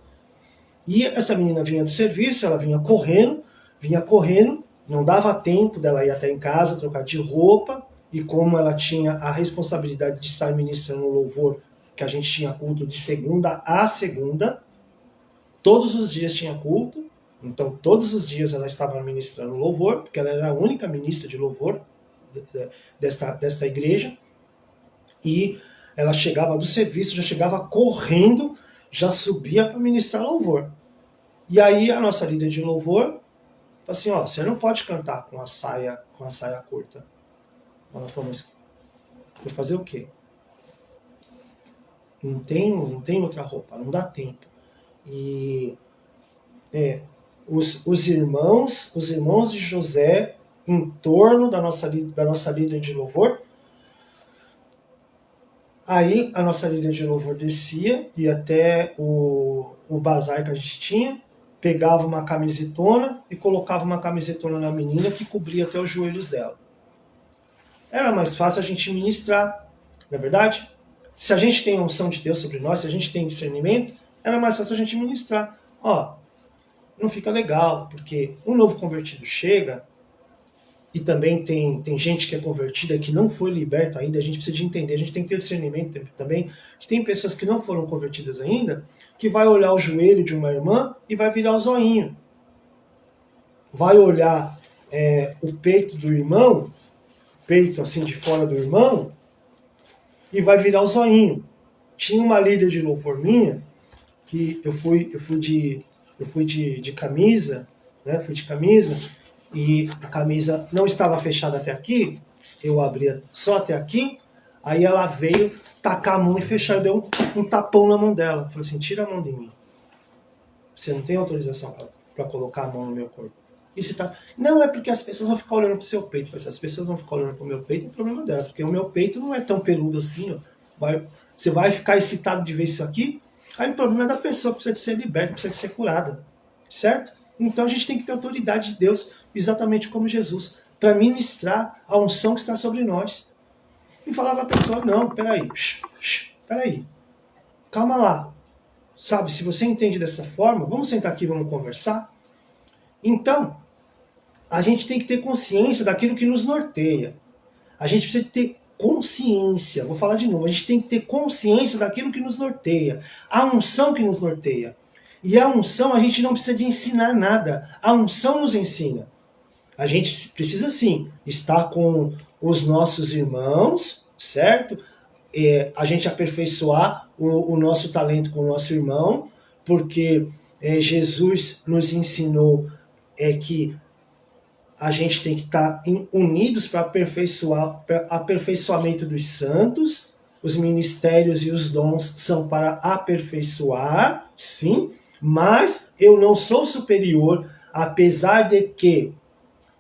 E essa menina vinha do serviço, ela vinha correndo, não dava tempo dela ir até em casa, trocar de roupa, e como ela tinha a responsabilidade de estar ministrando o louvor, que a gente tinha culto de segunda a segunda, todos os dias tinha culto, então todos os dias ela estava ministrando louvor, porque ela era a única ministra de louvor desta igreja, e ela chegava do serviço, já chegava correndo, já subia para ministrar louvor. E aí a nossa líder de louvor falou assim, você não pode cantar com a saia curta. Ela falou, mas vou fazer o quê? Não tem outra roupa, não dá tempo. E os irmãos de José, em torno da nossa líder de louvor, aí a nossa líder de louvor descia, ia até o bazar que a gente tinha, pegava uma camisetona e colocava uma camisetona na menina que cobria até os joelhos dela. Era mais fácil a gente ministrar, não é verdade? Se a gente tem a unção de Deus sobre nós, se a gente tem discernimento, era mais fácil a gente ministrar. Não fica legal, porque um novo convertido chega, e também tem gente que é convertida que não foi liberta ainda, a gente precisa de entender, a gente tem que ter discernimento também, que tem pessoas que não foram convertidas ainda, que vai olhar o joelho de uma irmã e vai virar o zoinho. Vai olhar o peito do irmão, peito assim de fora do irmão, e vai virar o zoinho. Tinha uma líder de louvor minha, que eu fui de camisa, né? Fui de camisa, e a camisa não estava fechada até aqui, eu abria só até aqui, aí ela veio tacar a mão e fechar, eu dei um tapão na mão dela. Falei assim, tira a mão de mim. Você não tem autorização para colocar a mão no meu corpo. E se tá... Não, é porque as pessoas vão ficar olhando pro seu peito. Se as pessoas vão ficar olhando pro meu peito, é problema delas, porque o meu peito não é tão peludo assim, você vai ficar excitado de ver isso aqui, aí o problema é da pessoa, precisa de ser liberta, precisa de ser curada, certo? Então a gente tem que ter autoridade de Deus, exatamente como Jesus, para ministrar a unção que está sobre nós. E falar para a pessoa, não, peraí, calma lá. Sabe, se você entende dessa forma, vamos sentar aqui e vamos conversar? Então, a gente tem que ter consciência daquilo que nos norteia. A gente precisa ter consciência, vou falar de novo, a gente tem que ter consciência daquilo que nos norteia. A unção que nos norteia. E a unção, a gente não precisa de ensinar nada. A unção nos ensina. A gente precisa sim estar com os nossos irmãos, certo? A gente aperfeiçoar o nosso talento com o nosso irmão, porque Jesus nos ensinou é que a gente tem que estar unidos para aperfeiçoamento dos santos. Os ministérios e os dons são para aperfeiçoar, sim, mas eu não sou superior, apesar de que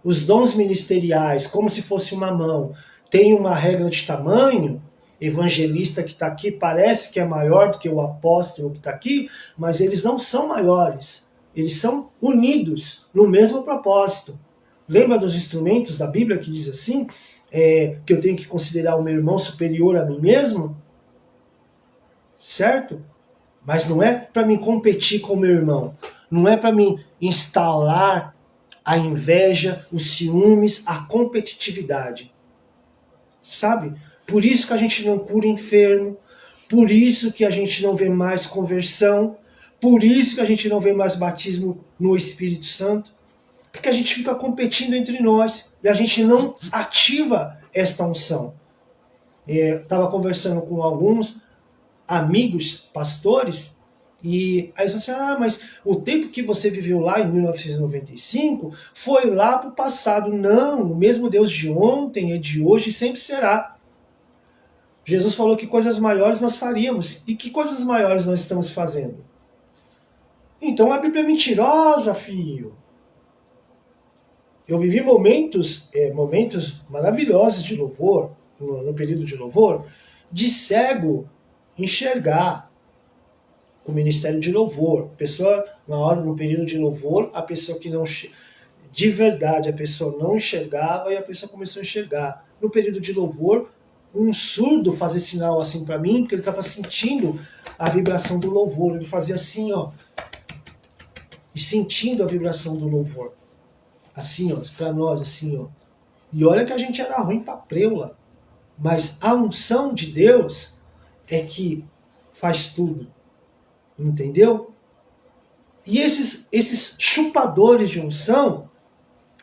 os dons ministeriais, como se fosse uma mão, tem uma regra de tamanho. Evangelista que está aqui parece que é maior do que o apóstolo que está aqui, mas eles não são maiores. Eles são unidos no mesmo propósito. Lembra dos instrumentos da Bíblia que diz assim, que eu tenho que considerar o meu irmão superior a mim mesmo? Certo? Mas não é para mim competir com o meu irmão. Não é para mim instalar a inveja, os ciúmes, a competitividade. Sabe? Por isso que a gente não cura enfermo, por isso que a gente não vê mais conversão, por isso que a gente não vê mais batismo no Espírito Santo, porque a gente fica competindo entre nós e a gente não ativa esta unção. Estava conversando com alguns amigos pastores e aí eles falaram assim, mas o tempo que você viveu lá em 1995 foi lá para o passado. Não, o mesmo Deus de ontem, é de hoje e sempre será. Jesus falou que coisas maiores nós faríamos. E que coisas maiores nós estamos fazendo? Então a Bíblia é mentirosa, filho. Eu vivi momentos maravilhosos de louvor, no período de louvor, de cego enxergar o ministério de louvor. Pessoa, no período de louvor, a pessoa que não, de verdade, a pessoa não enxergava e a pessoa começou a enxergar. No período de louvor, um surdo fazer sinal assim para mim, porque ele estava sentindo a vibração do louvor. Ele fazia assim, ó, e sentindo a vibração do louvor. Assim, ó, para nós, assim, ó. E olha que a gente era ruim pra preula. Mas a unção de Deus é que faz tudo. Entendeu? E esses chupadores de unção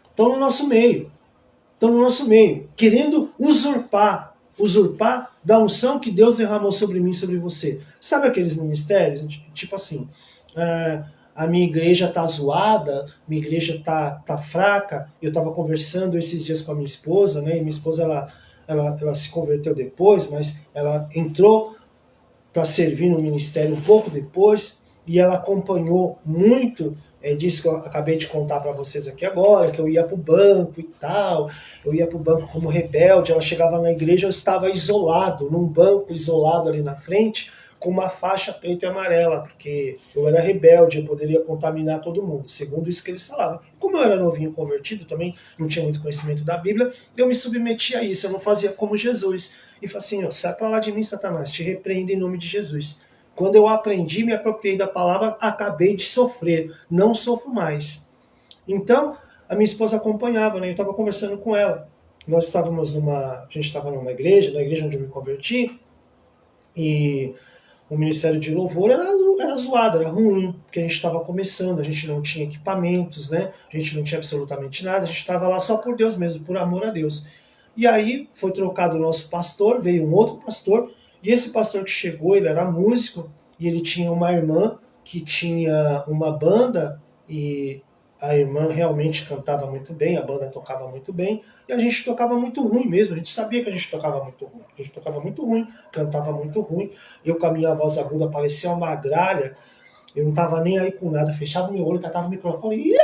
estão no nosso meio. Estão no nosso meio. Querendo usurpar da unção que Deus derramou sobre mim e sobre você. Sabe aqueles ministérios? Tipo assim, a minha igreja tá zoada, minha igreja tá fraca. Eu estava conversando esses dias com a minha esposa, né? E minha esposa, ela se converteu depois, mas ela entrou para servir no ministério um pouco depois, e ela acompanhou muito disso que eu acabei de contar para vocês aqui agora, que eu ia para o banco e tal, eu ia para o banco como rebelde, ela chegava na igreja, eu estava isolado, num banco isolado ali na frente, com uma faixa preta e amarela, porque eu era rebelde, eu poderia contaminar todo mundo, segundo isso que eles falavam. Como eu era novinho convertido, também não tinha muito conhecimento da Bíblia, eu me submetia a isso, eu não fazia como Jesus. E falei assim, ó, sai pra lá de mim, Satanás, te repreendo em nome de Jesus. Quando eu aprendi, me apropriei da palavra, acabei de sofrer, não sofro mais. Então, a minha esposa acompanhava, né? Eu estava conversando com ela. A gente estava numa igreja, na igreja onde eu me converti, e o ministério de louvor era zoado, era ruim, porque a gente estava começando, a gente não tinha equipamentos, né? A gente não tinha absolutamente nada, a gente estava lá só por Deus mesmo, por amor a Deus. E aí foi trocado o nosso pastor, veio um outro pastor, e esse pastor que chegou, ele era músico, e ele tinha uma irmã que tinha uma banda, e a irmã realmente cantava muito bem, a banda tocava muito bem, e a gente tocava muito ruim mesmo, a gente sabia que a gente tocava muito ruim, a gente tocava muito ruim, cantava muito ruim, eu com a minha voz aguda parecia uma gralha, eu não tava nem aí com nada, fechava meu olho, catava o microfone e...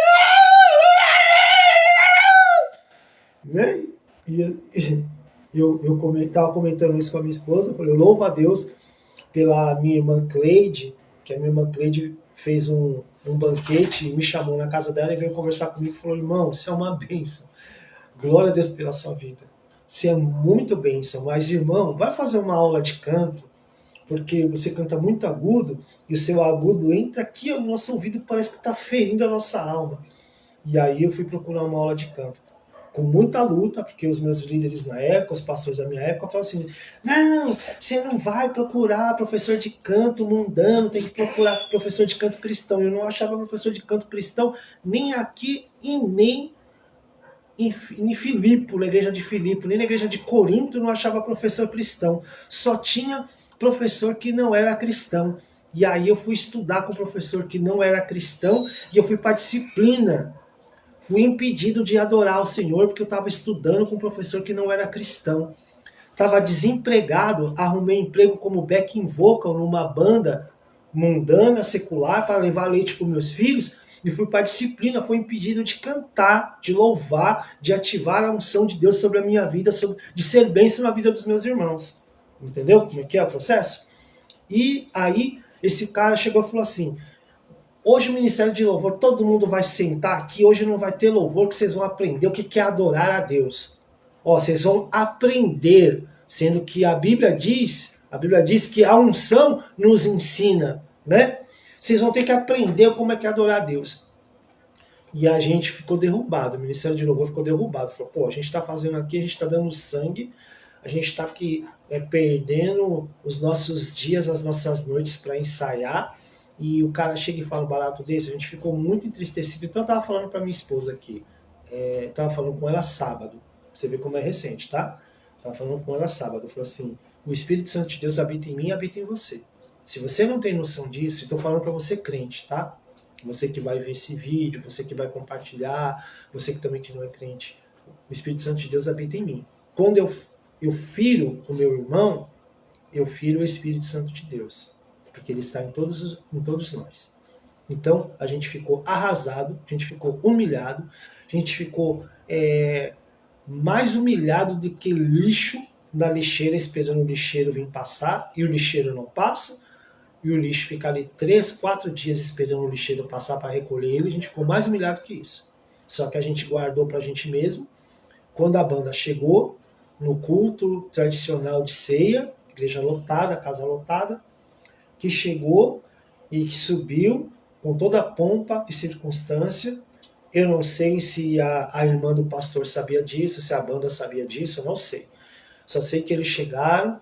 né? E eu estava comentando isso com a minha esposa, eu falei, eu louvo a Deus pela minha irmã Cleide, que a minha irmã Cleide fez um banquete e me chamou na casa dela e veio conversar comigo e falou, irmão, você é uma bênção, glória a Deus pela sua vida, você é muito bênção, mas irmão, vai fazer uma aula de canto, porque você canta muito agudo e o seu agudo entra aqui no nosso ouvido e parece que está ferindo a nossa alma. E aí eu fui procurar uma aula de canto. Com muita luta, porque os meus líderes na época, os pastores da minha época, falaram assim, não, você não vai procurar professor de canto mundano, tem que procurar professor de canto cristão. Eu não achava professor de canto cristão nem aqui e nem em Filipe, na igreja de Filipe, nem na igreja de Corinto não achava professor cristão. Só tinha professor que não era cristão. E aí eu fui estudar com o professor que não era cristão e eu fui para a disciplina fui impedido de adorar o Senhor porque eu estava estudando com um professor que não era cristão. Estava desempregado, arrumei emprego como backing vocal numa banda mundana, secular, para levar leite para os meus filhos, e fui para a disciplina, fui impedido de cantar, de louvar, de ativar a unção de Deus sobre a minha vida, de ser bênção na vida dos meus irmãos. Entendeu como é que é o processo? E aí, esse cara chegou e falou assim, hoje o Ministério de Louvor, todo mundo vai sentar aqui, hoje não vai ter louvor, que vocês vão aprender o que é adorar a Deus. Ó, vocês vão aprender, sendo que a Bíblia diz que a unção nos ensina, né? Vocês vão ter que aprender como é que é adorar a Deus. E a gente ficou derrubado, o Ministério de Louvor ficou derrubado. Falou, pô, a gente está fazendo aqui, a gente está dando sangue, a gente está aqui perdendo os nossos dias, as nossas noites para ensaiar, e o cara chega e fala um barato desse, a gente ficou muito entristecido. Então eu tava falando para minha esposa aqui, tava falando com ela sábado, você vê como é recente, tá? Tava falando com ela sábado, falou assim, o Espírito Santo de Deus habita em mim e habita em você. Se você não tem noção disso, estou falando para você crente, tá? Você que vai ver esse vídeo, você que vai compartilhar, você que também que não é crente, o Espírito Santo de Deus habita em mim. Quando eu firo o meu irmão, eu firo o Espírito Santo de Deus, porque ele está em todos nós. Então, a gente ficou arrasado, a gente ficou humilhado, a gente ficou mais humilhado do que lixo na lixeira, esperando o lixeiro vir passar, e o lixeiro não passa, e o lixo fica ali 3, 4 dias esperando o lixeiro passar para recolher ele, a gente ficou mais humilhado que isso. Só que a gente guardou para a gente mesmo. Quando a banda chegou, no culto tradicional de ceia, igreja lotada, casa lotada, que chegou e que subiu com toda a pompa e circunstância. Eu não sei se a irmã do pastor sabia disso, se a banda sabia disso, eu não sei. Só sei que eles chegaram,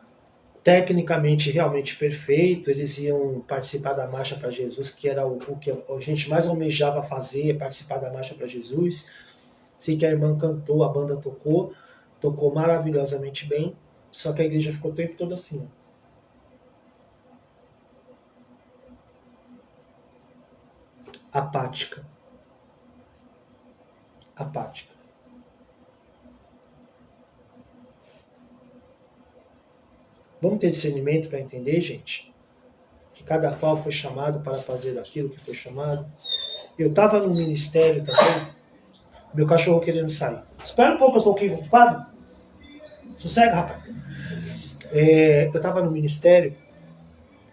tecnicamente realmente perfeito, eles iam participar da Marcha para Jesus, que era o que a gente mais almejava fazer, participar da Marcha para Jesus. Sei que a irmã cantou, a banda tocou maravilhosamente bem, só que a igreja ficou o tempo todo assim. Apática. Apática. Vamos ter discernimento para entender, gente, que cada qual foi chamado para fazer aquilo que foi chamado. Eu estava no ministério também, meu cachorro querendo sair. Espera um pouco, eu estou aqui ocupado. Sossega, rapaz. Eu estava no ministério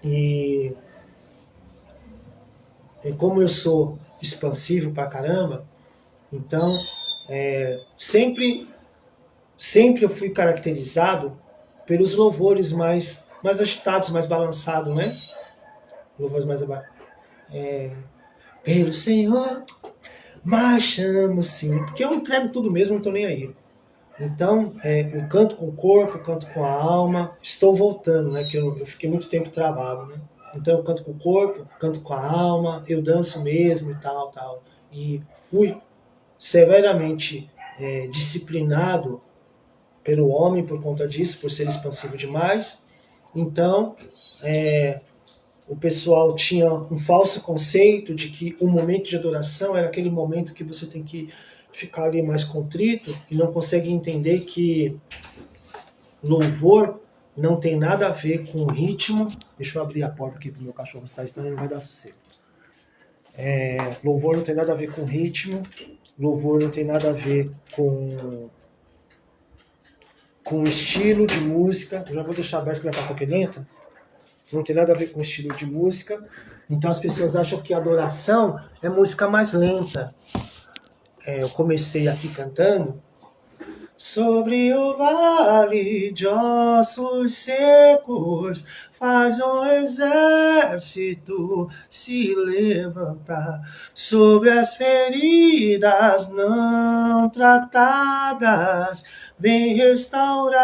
e como eu sou expansivo pra caramba, então sempre eu fui caracterizado pelos louvores mais agitados, mais balançados, né? Louvores mais pelo Senhor, marchamos sim. Porque eu entrego tudo mesmo, não tô nem aí. Então, eu canto com o corpo, canto com a alma. Estou voltando, né? Que eu fiquei muito tempo travado, né? Então eu canto com o corpo, canto com a alma, eu danço mesmo e tal, tal. E fui severamente disciplinado pelo homem por conta disso, por ser expansivo demais. Então, o pessoal tinha um falso conceito de que o momento de adoração era aquele momento que você tem que ficar ali mais contrito e não consegue entender que louvor não tem nada a ver com ritmo. Deixa eu abrir a porta aqui para o meu cachorro sair, senão ele não vai dar sossego. Louvor não tem nada a ver com ritmo, louvor não tem nada a ver com estilo de música. Eu já vou deixar aberto que daqui a pouco ele entra. Não tem nada a ver com estilo de música. Então as pessoas acham que adoração é música mais lenta. Eu comecei aqui cantando. Sobre o vale de ossos secos faz um exército se levantar. Sobre as feridas não tratadas vem restaurar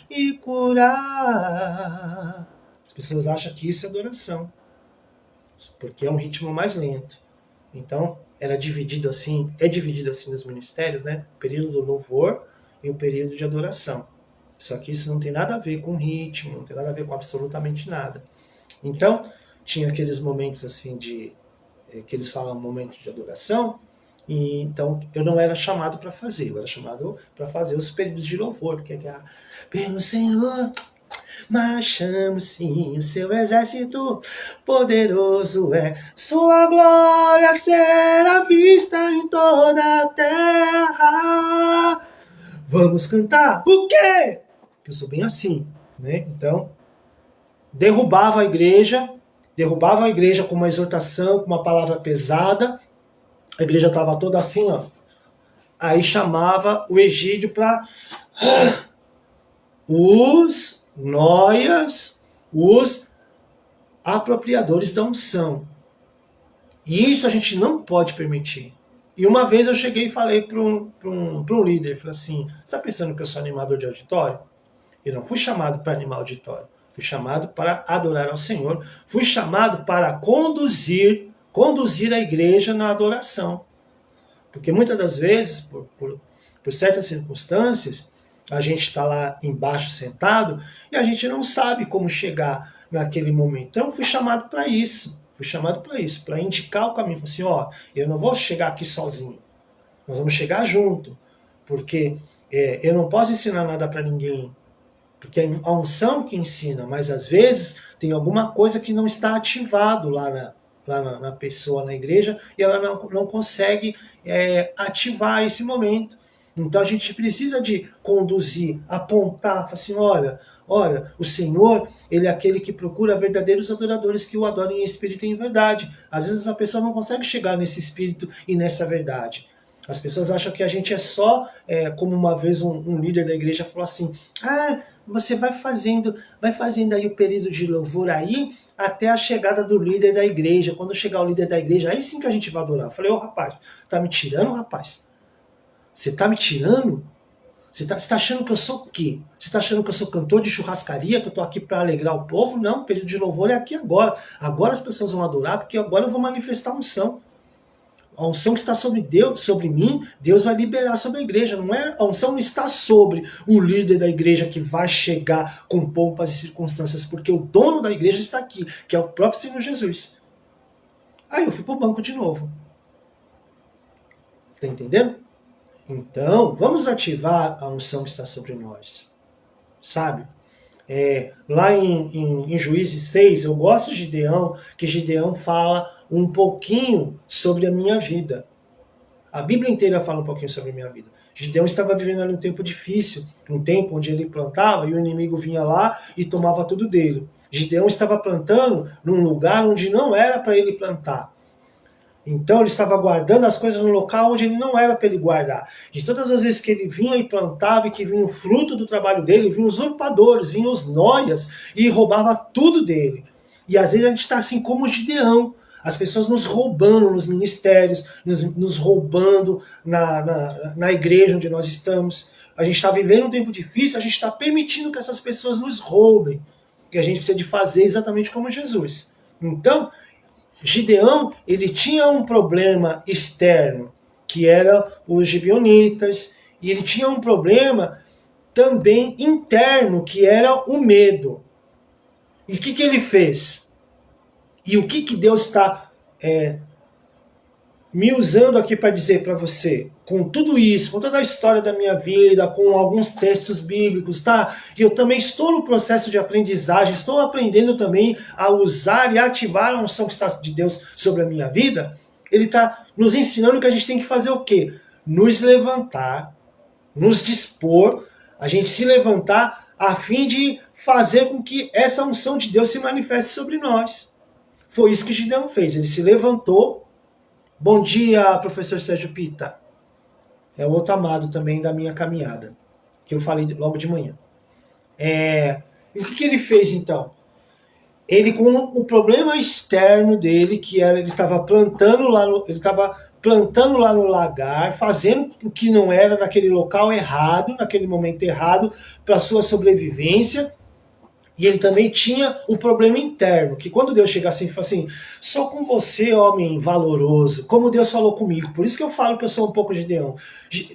e curar. As pessoas acham que isso é adoração, porque é um ritmo mais lento. Então, é dividido assim nos ministérios, né? O período do louvor e o período de adoração. Só que isso não tem nada a ver com ritmo, não tem nada a ver com absolutamente nada. Então, tinha aqueles momentos assim que eles falam momento de adoração, E, então eu não era chamado para fazer, eu era chamado para fazer os períodos de louvor, que é pelo Senhor marchamos sim, o seu exército poderoso é, sua glória será vista em toda a terra. Vamos cantar, o quê? Eu sou bem assim, né? Então, derrubava a igreja com uma exortação, com uma palavra pesada, a igreja estava toda assim, ó. Aí chamava o Egídio para os noias, os apropriadores da unção. E isso a gente não pode permitir. E uma vez eu cheguei e falei para um líder, falei assim, você está pensando que eu sou animador de auditório? Eu não fui chamado para animar auditório, fui chamado para adorar ao Senhor, fui chamado para conduzir a igreja na adoração. Porque muitas das vezes, por certas circunstâncias, a gente está lá embaixo sentado e a gente não sabe como chegar naquele momento. Então eu fui chamado para isso. Para indicar o caminho. Falei assim, ó, eu não vou chegar aqui sozinho. Nós vamos chegar junto. Porque eu não posso ensinar nada para ninguém. Porque é a unção que ensina, mas às vezes tem alguma coisa que não está ativado lá na pessoa, na igreja, e ela não consegue ativar esse momento. Então a gente precisa de conduzir, apontar, falar assim, olha, o Senhor, ele é aquele que procura verdadeiros adoradores que o adorem em espírito e em verdade. Às vezes a pessoa não consegue chegar nesse espírito e nessa verdade. As pessoas acham que a gente é só, como uma vez um líder da igreja falou assim, você vai fazendo aí o período de louvor aí, até a chegada do líder da igreja. Quando chegar o líder da igreja, aí sim que a gente vai adorar. Eu falei, rapaz, tá me tirando, rapaz? Você tá me tirando? Você tá achando que eu sou o quê? Você tá achando que eu sou cantor de churrascaria, que eu tô aqui para alegrar o povo? Não, o período de louvor é aqui agora. Agora as pessoas vão adorar, porque agora eu vou manifestar unção. A unção que está sobre Deus, sobre mim, Deus vai liberar sobre a igreja. A unção não está sobre o líder da igreja que vai chegar com pompas e circunstâncias, porque o dono da igreja está aqui, que é o próprio Senhor Jesus. Aí eu fui pro banco de novo. Tá entendendo? Então, vamos ativar a unção que está sobre nós. Sabe? Lá em Juízes 6, eu gosto de Gideão, que Gideão fala um pouquinho sobre a minha vida. A Bíblia inteira fala um pouquinho sobre a minha vida. Gideão estava vivendo ali um tempo difícil, um tempo onde ele plantava e o inimigo vinha lá e tomava tudo dele. Gideão estava plantando num lugar onde não era para ele plantar. Então ele estava guardando as coisas no local onde ele não era para ele guardar. E todas as vezes que ele vinha e plantava e que vinha o fruto do trabalho dele, vinham os usurpadores, vinham os noias e roubava tudo dele. E às vezes a gente está assim como Gideão. As pessoas nos roubando nos ministérios, nos roubando na igreja onde nós estamos. A gente está vivendo um tempo difícil, a gente está permitindo que essas pessoas nos roubem. E a gente precisa de fazer exatamente como Jesus. Então, Gideão, ele tinha um problema externo, que era os gibeonitas, e ele tinha um problema também interno, que era o medo. E o que ele fez? E o que Deus está me usando aqui para dizer para você? Com tudo isso, com toda a história da minha vida, com alguns textos bíblicos, tá? E eu também estou no processo de aprendizagem, estou aprendendo também a usar e ativar a unção que está de Deus sobre a minha vida. Ele está nos ensinando que a gente tem que fazer o quê? Nos levantar, nos dispor, a gente se levantar a fim de fazer com que essa unção de Deus se manifeste sobre nós. Foi isso que Gideão fez. Ele se levantou. Bom dia, professor Sérgio Pita. É o outro amado também da minha caminhada, que eu falei logo de manhã. E o que ele fez então? Ele, com o problema externo dele, que era, ele estava plantando lá no lagar, fazendo o que não era naquele local errado, naquele momento errado, para sua sobrevivência. E ele também tinha o problema interno, que quando Deus chega assim e fala assim, sou com você, homem valoroso, como Deus falou comigo, por isso que eu falo que eu sou um pouco Gideão.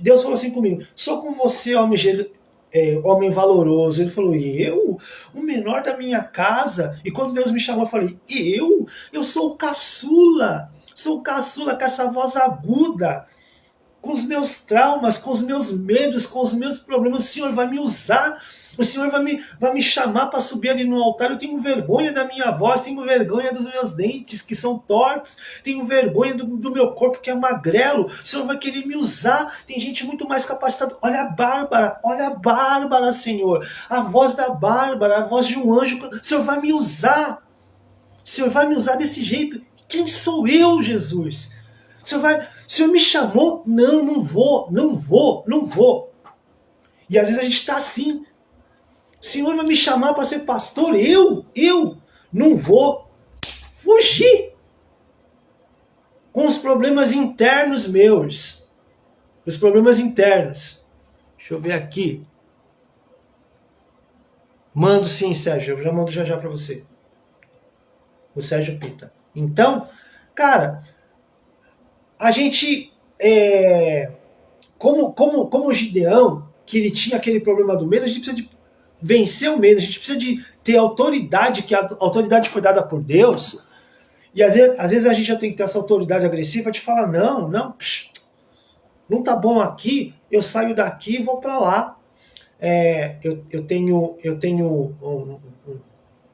Deus falou assim comigo, sou com você, homem valoroso. Ele falou, eu? O menor da minha casa? E quando Deus me chamou, eu falei, eu? Eu sou o caçula com essa voz aguda. com os meus traumas, com os meus medos, com os meus problemas. O Senhor vai me usar. O Senhor vai me chamar para subir ali no altar. Eu tenho vergonha da minha voz, tenho vergonha dos meus dentes que são tortos, tenho vergonha do meu corpo que é magrelo. O Senhor vai querer me usar. Tem gente muito mais capacitada. Olha a Bárbara, Senhor. A voz da Bárbara, a voz de um anjo. O Senhor vai me usar. O Senhor vai me usar desse jeito. Quem sou eu, Jesus? O Senhor me chamou? Não vou. E às vezes a gente está assim. O Senhor vai me chamar para ser pastor? Eu não vou fugir com os problemas internos meus. Os problemas internos. Deixa eu ver aqui. Mando sim, Sérgio. Eu já mando já para você. O Sérgio Pita. Então, cara, a gente, como Gideão, que ele tinha aquele problema do medo, a gente precisa de vencer o medo, a gente precisa de ter autoridade, que a autoridade foi dada por Deus, e às vezes a gente já tem que ter essa autoridade agressiva de falar, não tá bom aqui, eu saio daqui e vou para lá. Eu tenho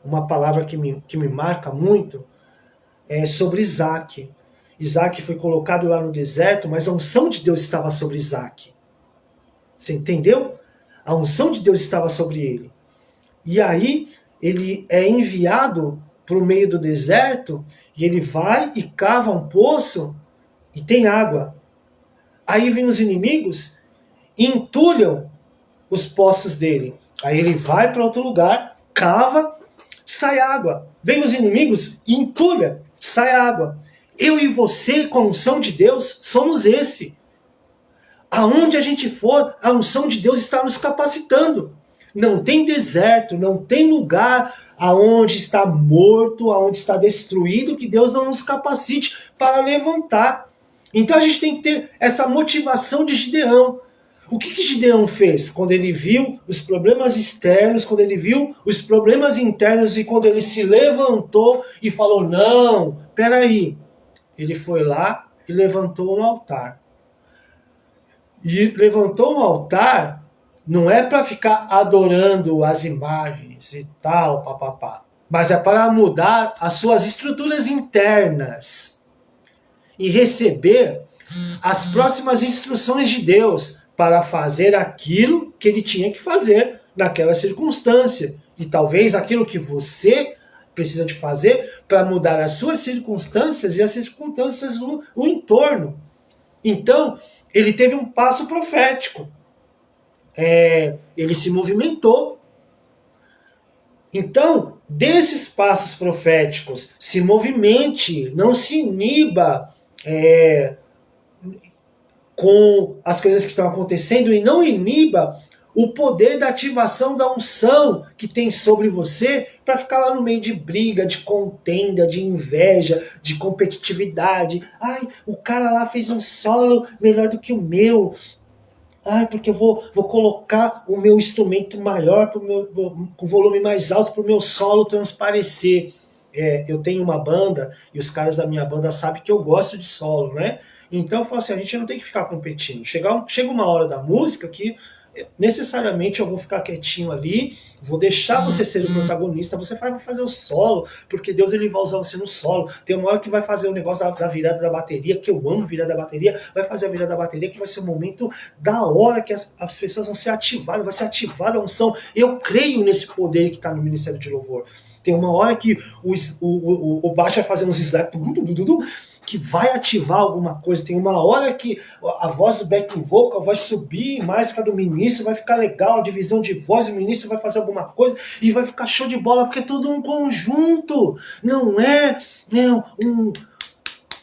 uma palavra que me marca muito, sobre Isaac. Isaac foi colocado lá no deserto, mas a unção de Deus estava sobre Isaac. Você entendeu? A unção de Deus estava sobre ele. E aí, ele é enviado para o meio do deserto, e ele vai e cava um poço, e tem água. Aí vem os inimigos e entulham os poços dele. Aí ele vai para outro lugar, cava, sai água. Vem os inimigos e entulha, sai água. Eu e você, com a unção de Deus, somos esse. Aonde a gente for, a unção de Deus está nos capacitando. Não tem deserto, não tem lugar aonde está morto, aonde está destruído, que Deus não nos capacite para levantar. Então a gente tem que ter essa motivação de Gideão. O que Gideão fez? Quando ele viu os problemas externos, quando ele viu os problemas internos e quando ele se levantou e falou, não, peraí. Ele foi lá e levantou um altar. E levantou um altar não é para ficar adorando as imagens e tal, papapá, mas é para mudar as suas estruturas internas e receber as próximas instruções de Deus para fazer aquilo que ele tinha que fazer naquela circunstância. E talvez aquilo que você precisa de fazer para mudar as suas circunstâncias e as circunstâncias no entorno. Então, ele teve um passo profético. Ele se movimentou. Então, desses passos proféticos, se movimente, não se iniba com as coisas que estão acontecendo e não iniba o poder da ativação da unção que tem sobre você para ficar lá no meio de briga, de contenda, de inveja, de competitividade. Ai, o cara lá fez um solo melhor do que o meu. Ai, porque eu vou colocar o meu instrumento maior, com volume mais alto para o meu solo transparecer. Eu tenho uma banda e os caras da minha banda sabem que eu gosto de solo, né? Então eu falo assim, a gente não tem que ficar competindo. Chega uma hora da música que necessariamente eu vou ficar quietinho ali, vou deixar você ser o protagonista, você vai fazer o solo, porque Deus ele vai usar você no solo. Tem uma hora que vai fazer o negócio da virada da bateria, que eu amo virada da bateria, vai fazer a virada da bateria, que vai ser o momento da hora que as pessoas vão ser ativadas, vai ser ativada a unção. Eu creio nesse poder que está no Ministério de Louvor. Tem uma hora que o baixo vai fazer uns slaps, que vai ativar alguma coisa. Tem uma hora que a voz do backing vocal vai subir mais que a do ministro, vai ficar legal, a divisão de voz, o ministro vai fazer alguma coisa e vai ficar show de bola, porque é tudo um conjunto, não é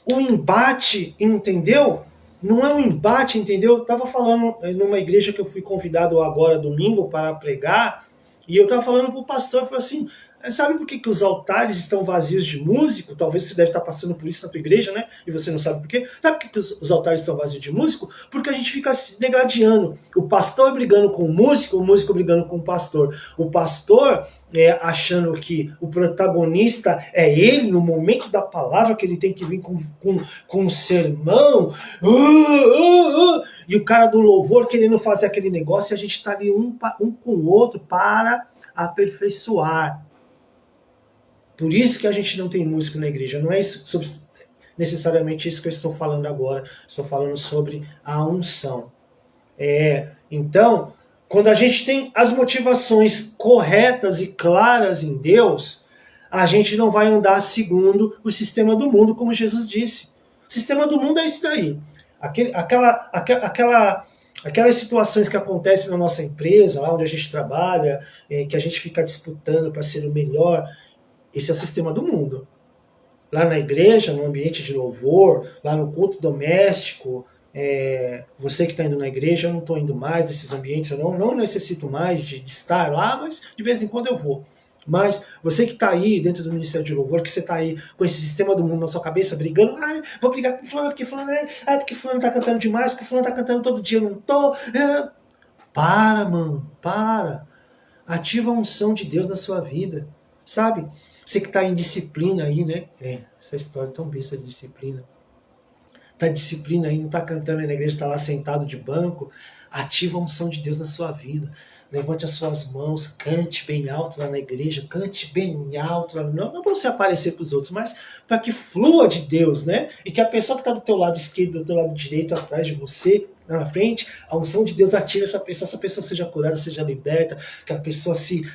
um embate, entendeu? Não é um embate, entendeu? Eu estava falando numa igreja que eu fui convidado agora domingo para pregar, E eu estava falando para o pastor, falou assim, sabe por que os altares estão vazios de músico? Talvez você deve estar passando por isso na tua igreja, né? E você não sabe por quê. Sabe por que os altares estão vazios de músico? Porque a gente fica se degradando. O pastor brigando com o músico brigando com o pastor achando que o protagonista é ele, no momento da palavra, que ele tem que vir com um sermão, e o cara do louvor querendo fazer aquele negócio, e a gente está ali um com o outro para aperfeiçoar. Por isso que a gente não tem músico na igreja. Não é isso, necessariamente isso que eu estou falando agora. Estou falando sobre a unção. Então, quando a gente tem as motivações corretas e claras em Deus, a gente não vai andar segundo o sistema do mundo, como Jesus disse. O sistema do mundo é isso daí. Aquelas situações que acontecem na nossa empresa, lá onde a gente trabalha, que a gente fica disputando para ser o melhor, esse é o sistema do mundo. Lá na igreja, no ambiente de louvor, lá no culto doméstico, você que está indo na igreja, eu não estou indo mais nesses ambientes, eu não necessito mais de estar lá, mas de vez em quando eu vou. Mas você que está aí dentro do Ministério de Louvor, que você está aí com esse sistema do mundo na sua cabeça, brigando, vou brigar com fulano, porque fulano porque fulano está cantando demais, porque fulano está cantando todo dia, eu não estou. Para, mano, para. Ativa a unção de Deus na sua vida, sabe? Você que está em disciplina aí, né? Essa história é tão besta de disciplina. Tá disciplina aí, não tá cantando aí na igreja, tá lá sentado de banco. Ativa a unção de Deus na sua vida. Levante as suas mãos, cante bem alto lá na igreja, cante bem alto lá, não para você aparecer para os outros, mas para que flua de Deus, né? E que a pessoa que está do teu lado esquerdo, do teu lado direito, atrás de você, lá na frente, a unção de Deus ativa essa pessoa seja curada, seja liberta, que a pessoa se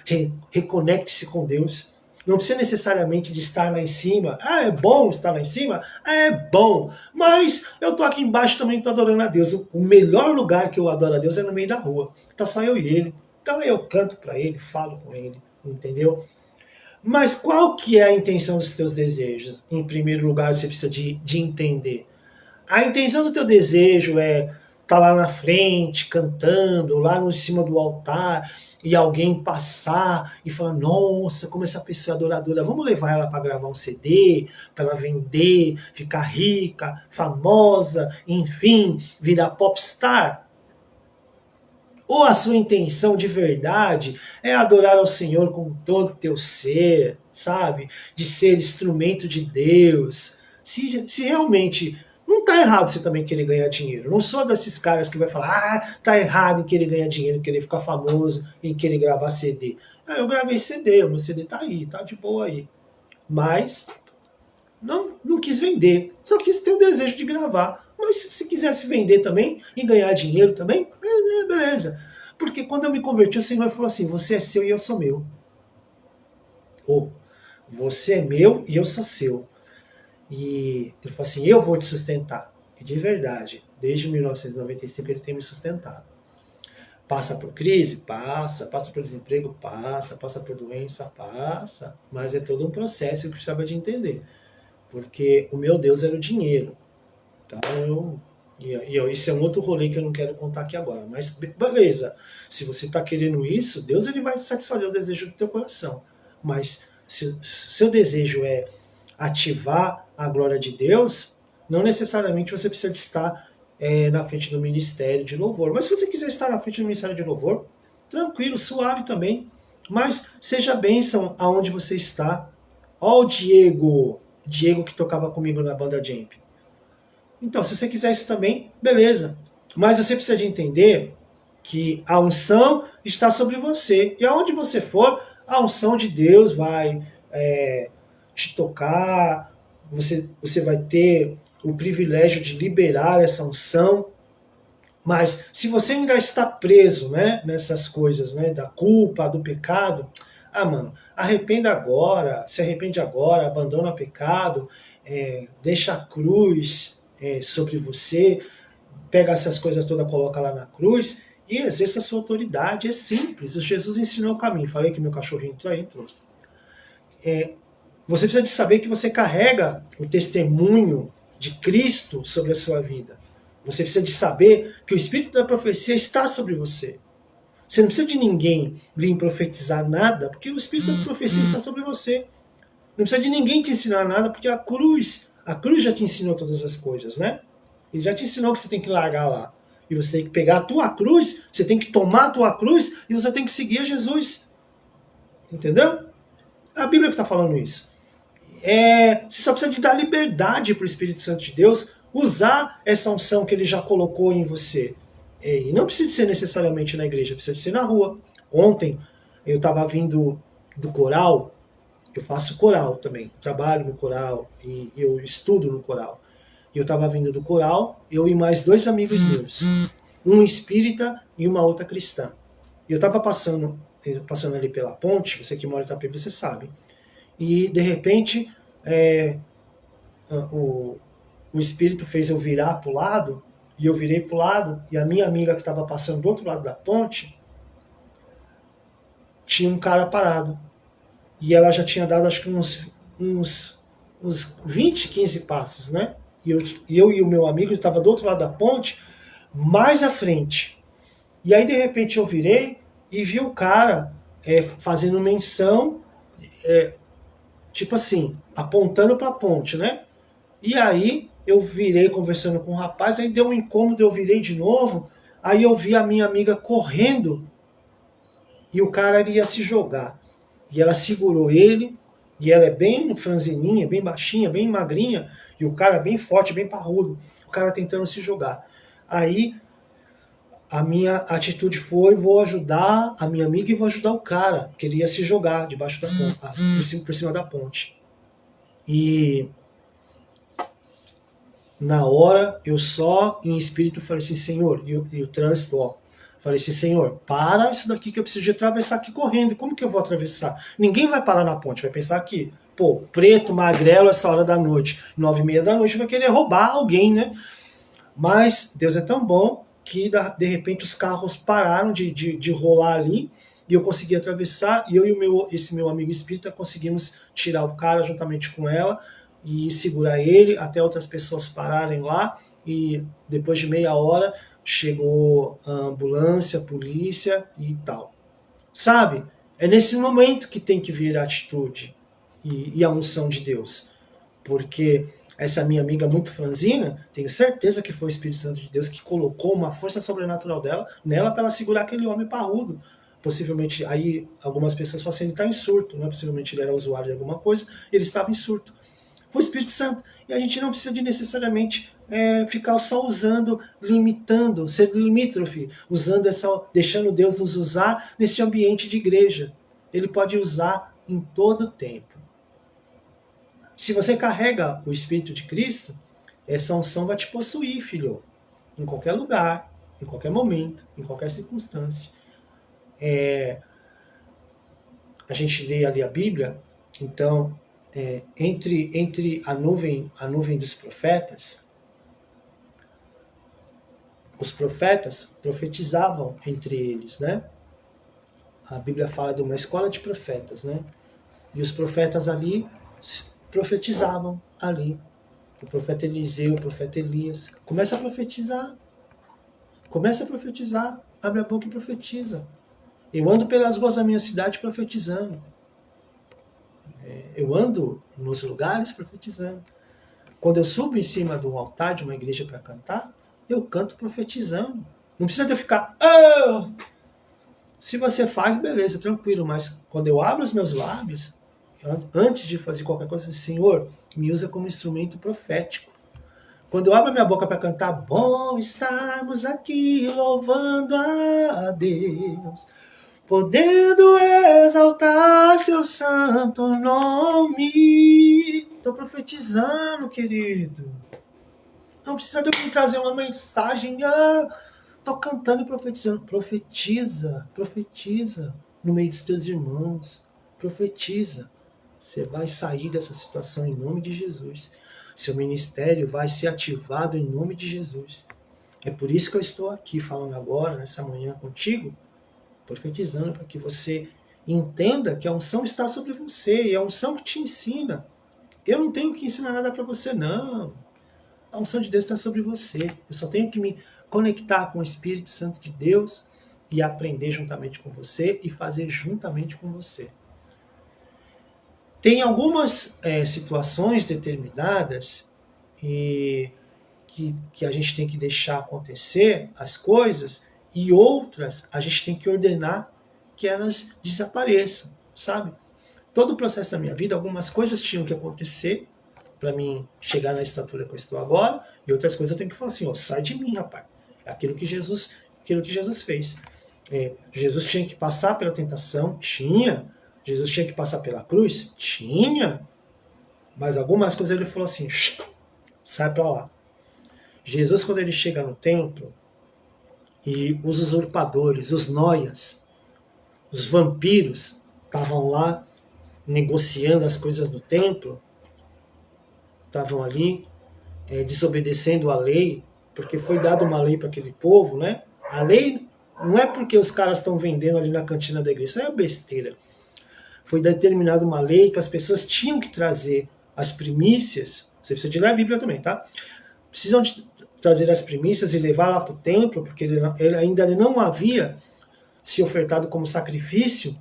reconecte-se com Deus. Não precisa necessariamente de estar lá em cima. É bom estar lá em cima? É bom. Mas eu tô aqui embaixo também, tô adorando a Deus. O melhor lugar que eu adoro a Deus é no meio da rua. Tá só eu e ele. Então eu canto para ele, falo com ele, entendeu? Mas qual que é a intenção dos teus desejos? Em primeiro lugar, você precisa de entender. A intenção do teu desejo é estar lá na frente, cantando, lá em cima do altar, e alguém passar e falar, nossa, como essa pessoa é adoradora, vamos levar ela para gravar um CD, para ela vender, ficar rica, famosa, enfim, virar popstar? Ou a sua intenção de verdade é adorar ao Senhor com todo o teu ser, sabe? De ser instrumento de Deus. Se realmente... Não está errado você também querer ganhar dinheiro. Não sou desses caras que vai falar, tá errado em querer ganhar dinheiro, em querer ficar famoso, em querer gravar CD. Eu gravei CD, o meu CD tá aí, tá de boa aí. Mas não quis vender, só quis ter o desejo de gravar. Mas se quisesse vender também e ganhar dinheiro também, beleza. Porque quando eu me converti, o Senhor falou assim, você é seu e eu sou meu. Ou, você é meu e eu sou seu. E ele falou assim, eu vou te sustentar. E de verdade, desde 1995 ele tem me sustentado. Passa por crise? Passa por desemprego? Passa por doença? Passa. Mas é todo um processo que eu precisava de entender. Porque o meu Deus era o dinheiro. Então, isso é um outro rolê que eu não quero contar aqui agora. Mas beleza, se você está querendo isso, Deus ele vai satisfazer o desejo do teu coração. Mas se o seu desejo é ativar a glória de Deus, não necessariamente você precisa de estar na frente do ministério de louvor. Mas se você quiser estar na frente do ministério de louvor, tranquilo, suave também. Mas seja bênção aonde você está. Ó o Diego que tocava comigo na banda Jamp. Então, se você quiser isso também, beleza. Mas você precisa de entender que a unção está sobre você. E aonde você for, a unção de Deus vai te tocar, você vai ter o privilégio de liberar essa unção. Mas se você ainda está preso, né, nessas coisas, né, da culpa, do pecado, mano, se arrepende agora, abandona o pecado, deixa a cruz sobre você, pega essas coisas todas, coloca lá na cruz e exerça a sua autoridade. É simples, Jesus ensinou o caminho. Falei que meu cachorrinho entrou. Você precisa de saber que você carrega o testemunho de Cristo sobre a sua vida. Você precisa de saber que o Espírito da profecia está sobre você. Você não precisa de ninguém vir profetizar nada, porque o Espírito da profecia está sobre você. Não precisa de ninguém te ensinar nada, porque a cruz já te ensinou todas as coisas, né? Ele já te ensinou que você tem que largar lá. E você tem que pegar a tua cruz, você tem que tomar a tua cruz e você tem que seguir a Jesus. Entendeu? A Bíblia que está falando isso. Você só precisa de dar liberdade para o Espírito Santo de Deus usar essa unção que ele já colocou em você. E não precisa ser necessariamente na igreja, precisa ser na rua. Ontem eu estava vindo do coral, eu faço coral também, trabalho no coral e eu estudo no coral. E eu estava vindo do coral, eu e mais 2 amigos meus, um espírita e uma outra cristã. E eu estava passando ali pela ponte, você que mora em Itapevi, você sabe. E de repente o espírito fez eu virar para o lado, e eu virei para o lado, e a minha amiga que estava passando do outro lado da ponte, tinha um cara parado. E ela já tinha dado acho que uns 20, 15 passos, né? E eu e o meu amigo estava do outro lado da ponte, mais à frente. E aí de repente eu virei e vi o cara fazendo menção, tipo assim, apontando para a ponte, né? E aí eu virei conversando com o rapaz, aí deu um incômodo, eu virei de novo, aí eu vi a minha amiga correndo e o cara ia se jogar. E ela segurou ele, e ela é bem franzininha, bem baixinha, bem magrinha, e o cara bem forte, bem parrudo, o cara tentando se jogar. Aí a minha atitude foi, vou ajudar a minha amiga e vou ajudar o cara, porque ele ia se jogar debaixo da ponte, por cima da ponte. E na hora, eu só em espírito falei assim, Senhor, e o trânsito, ó, falei assim, Senhor, para isso daqui que eu preciso de atravessar aqui correndo. Como que eu vou atravessar? Ninguém vai parar na ponte, vai pensar que, pô, preto, magrelo, essa hora da noite, 9h30 da noite, vai querer roubar alguém, né? Mas Deus é tão bom que, de repente, os carros pararam de rolar ali e eu consegui atravessar, e eu e esse meu amigo espírita conseguimos tirar o cara juntamente com ela e segurar ele até outras pessoas pararem lá, e depois de meia hora chegou a ambulância, a polícia e tal. Sabe? É nesse momento que tem que vir a atitude e a unção de Deus. Porque essa minha amiga muito franzina, tenho certeza que foi o Espírito Santo de Deus que colocou uma força sobrenatural nela para ela segurar aquele homem parrudo. Possivelmente, aí algumas pessoas falam assim, ele está em surto, né? Possivelmente ele era usuário de alguma coisa, e ele estava em surto. Foi o Espírito Santo. E a gente não precisa de necessariamente ficar só usando, limitando, ser limítrofe, usando deixando Deus nos usar nesse ambiente de igreja. Ele pode usar em todo tempo. Se você carrega o Espírito de Cristo, essa unção vai te possuir, filho. Em qualquer lugar, em qualquer momento, em qualquer circunstância. A gente lê ali a Bíblia, então, entre a nuvem dos profetas, os profetas profetizavam entre eles, né? A Bíblia fala de uma escola de profetas, né? E os profetas ali profetizavam ali. O profeta Eliseu, o profeta Elias. Começa a profetizar. Começa a profetizar. Abre a boca e profetiza. Eu ando pelas ruas da minha cidade profetizando. Eu ando nos lugares profetizando. Quando eu subo em cima do altar de uma igreja para cantar, eu canto profetizando. Não precisa de eu ficar... Oh! Se você faz, beleza, tranquilo. Mas quando eu abro os meus lábios, antes de fazer qualquer coisa, Senhor, me usa como instrumento profético. Quando eu abro a minha boca para cantar, bom estarmos aqui louvando a Deus, podendo exaltar seu santo nome. Estou profetizando, querido. Não precisa de eu trazer uma mensagem. Estou cantando e profetizando. Profetiza, profetiza no meio dos teus irmãos. Profetiza. Você vai sair dessa situação em nome de Jesus. Seu ministério vai ser ativado em nome de Jesus. É por isso que eu estou aqui falando agora, nessa manhã contigo, profetizando para que você entenda que a unção está sobre você e a unção que te ensina. Eu não tenho que ensinar nada para você, não. A unção de Deus está sobre você. Eu só tenho que me conectar com o Espírito Santo de Deus e aprender juntamente com você e fazer juntamente com você. Tem algumas situações determinadas que a gente tem que deixar acontecer as coisas, e outras a gente tem que ordenar que elas desapareçam, sabe? Todo o processo da minha vida, algumas coisas tinham que acontecer para mim chegar na estatura que eu estou agora, e outras coisas eu tenho que falar assim, ó, sai de mim, rapaz. É aquilo que Jesus fez. Jesus tinha que passar pela tentação? Tinha. Jesus tinha que passar pela cruz? Tinha. Mas algumas coisas ele falou assim, sai para lá. Jesus, quando ele chega no templo, e os usurpadores, os noias, os vampiros estavam lá negociando as coisas do templo, estavam ali desobedecendo a lei, porque foi dada uma lei para aquele povo, né? A lei não é porque os caras estão vendendo ali na cantina da igreja, isso é besteira. Foi determinada uma lei que as pessoas tinham que trazer as primícias, você precisa de ler a Bíblia também, tá? Precisam de trazer as primícias e levar lá para o templo, porque ele ainda não havia se ofertado como sacrifício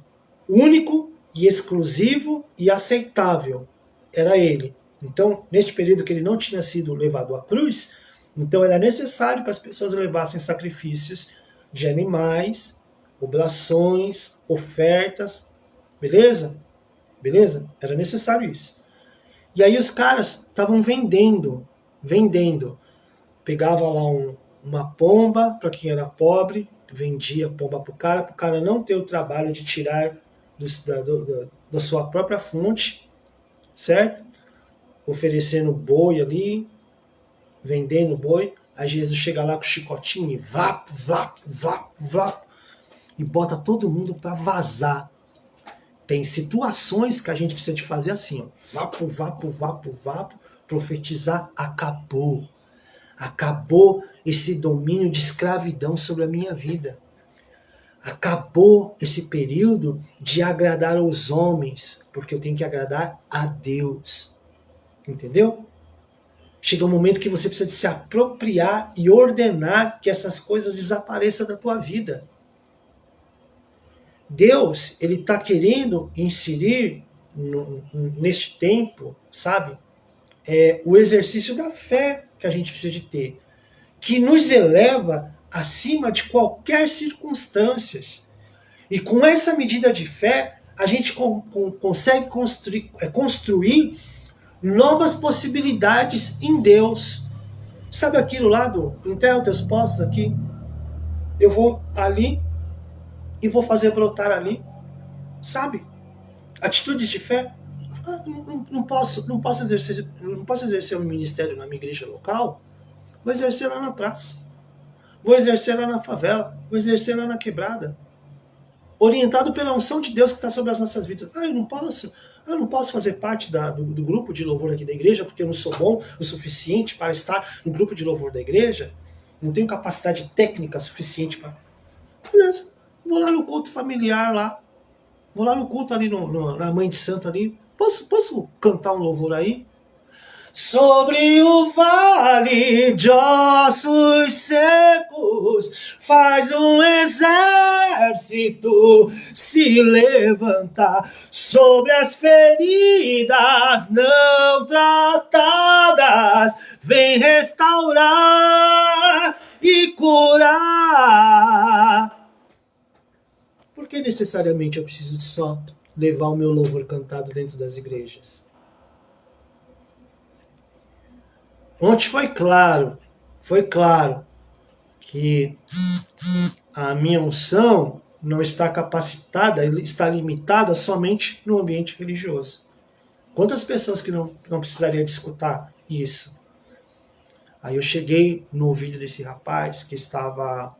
único e exclusivo e aceitável. Era ele. Então, neste período que ele não tinha sido levado à cruz, então era necessário que as pessoas levassem sacrifícios de animais, oblações, ofertas, beleza? Beleza? Era necessário isso. E aí os caras estavam vendendo. Pegava lá uma pomba para quem era pobre, vendia a pomba para o cara não ter o trabalho de tirar da sua própria fonte, certo? Oferecendo boi ali, vendendo boi. Aí Jesus chega lá com o chicotinho e vlap, vlap, vlap, vlap, e bota todo mundo para vazar. Tem situações que a gente precisa de fazer assim, ó, vapo, vapo, vapo, vapo, profetizar, acabou. Acabou esse domínio de escravidão sobre a minha vida. Acabou esse período de agradar aos homens, porque eu tenho que agradar a Deus. Entendeu? Chega um momento que você precisa de se apropriar e ordenar que essas coisas desapareçam da tua vida. Deus, ele está querendo inserir neste tempo, sabe? O exercício da fé que a gente precisa de ter, que nos eleva acima de qualquer circunstância. E com essa medida de fé, a gente consegue construir novas possibilidades em Deus. Sabe aquilo lá do enterra os teus poços aqui? Eu vou ali e vou fazer brotar ali. Sabe? Atitudes de fé. Não posso exercer um ministério na minha igreja local. Vou exercer lá na praça. Vou exercer lá na favela. Vou exercer lá na quebrada. Orientado pela unção de Deus que está sobre as nossas vidas. Eu não posso fazer parte do grupo de louvor aqui da igreja, porque eu não sou bom o suficiente para estar no grupo de louvor da igreja. Não tenho capacidade técnica suficiente para... Beleza. Vou lá no culto familiar lá. Vou lá no culto ali na Mãe de Santo ali. Posso cantar um louvor aí? Sobre o vale de ossos secos faz um exército se levantar. Sobre as feridas não tratadas vem restaurar e curar. Por que necessariamente eu preciso de só levar o meu louvor cantado dentro das igrejas? Ontem foi claro que a minha unção não está capacitada, está limitada somente no ambiente religioso. Quantas pessoas que não precisariam de escutar isso? Aí eu cheguei no ouvido desse rapaz que estava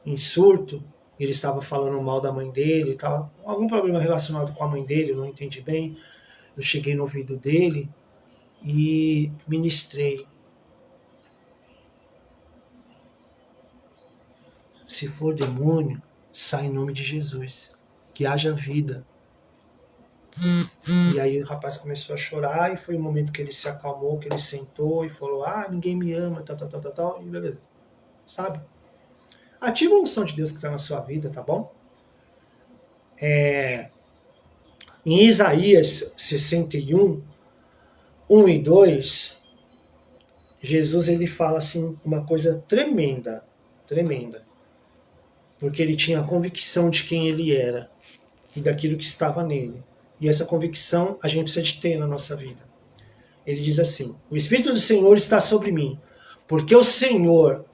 em surto, ele estava falando mal da mãe dele, estava com algum problema relacionado com a mãe dele, eu não entendi bem. Eu cheguei no ouvido dele e ministrei. Se for demônio, sai em nome de Jesus. Que haja vida. E aí o rapaz começou a chorar e foi o momento que ele se acalmou, que ele sentou e falou, ninguém me ama, tal, e beleza. Sabe? Ativa a unção de Deus que está na sua vida, tá bom? Em Isaías 61, 1 e 2, Jesus ele fala assim uma coisa tremenda, tremenda. Porque ele tinha a convicção de quem ele era e daquilo que estava nele. E essa convicção a gente precisa de ter na nossa vida. Ele diz assim: o Espírito do Senhor está sobre mim, porque o Senhor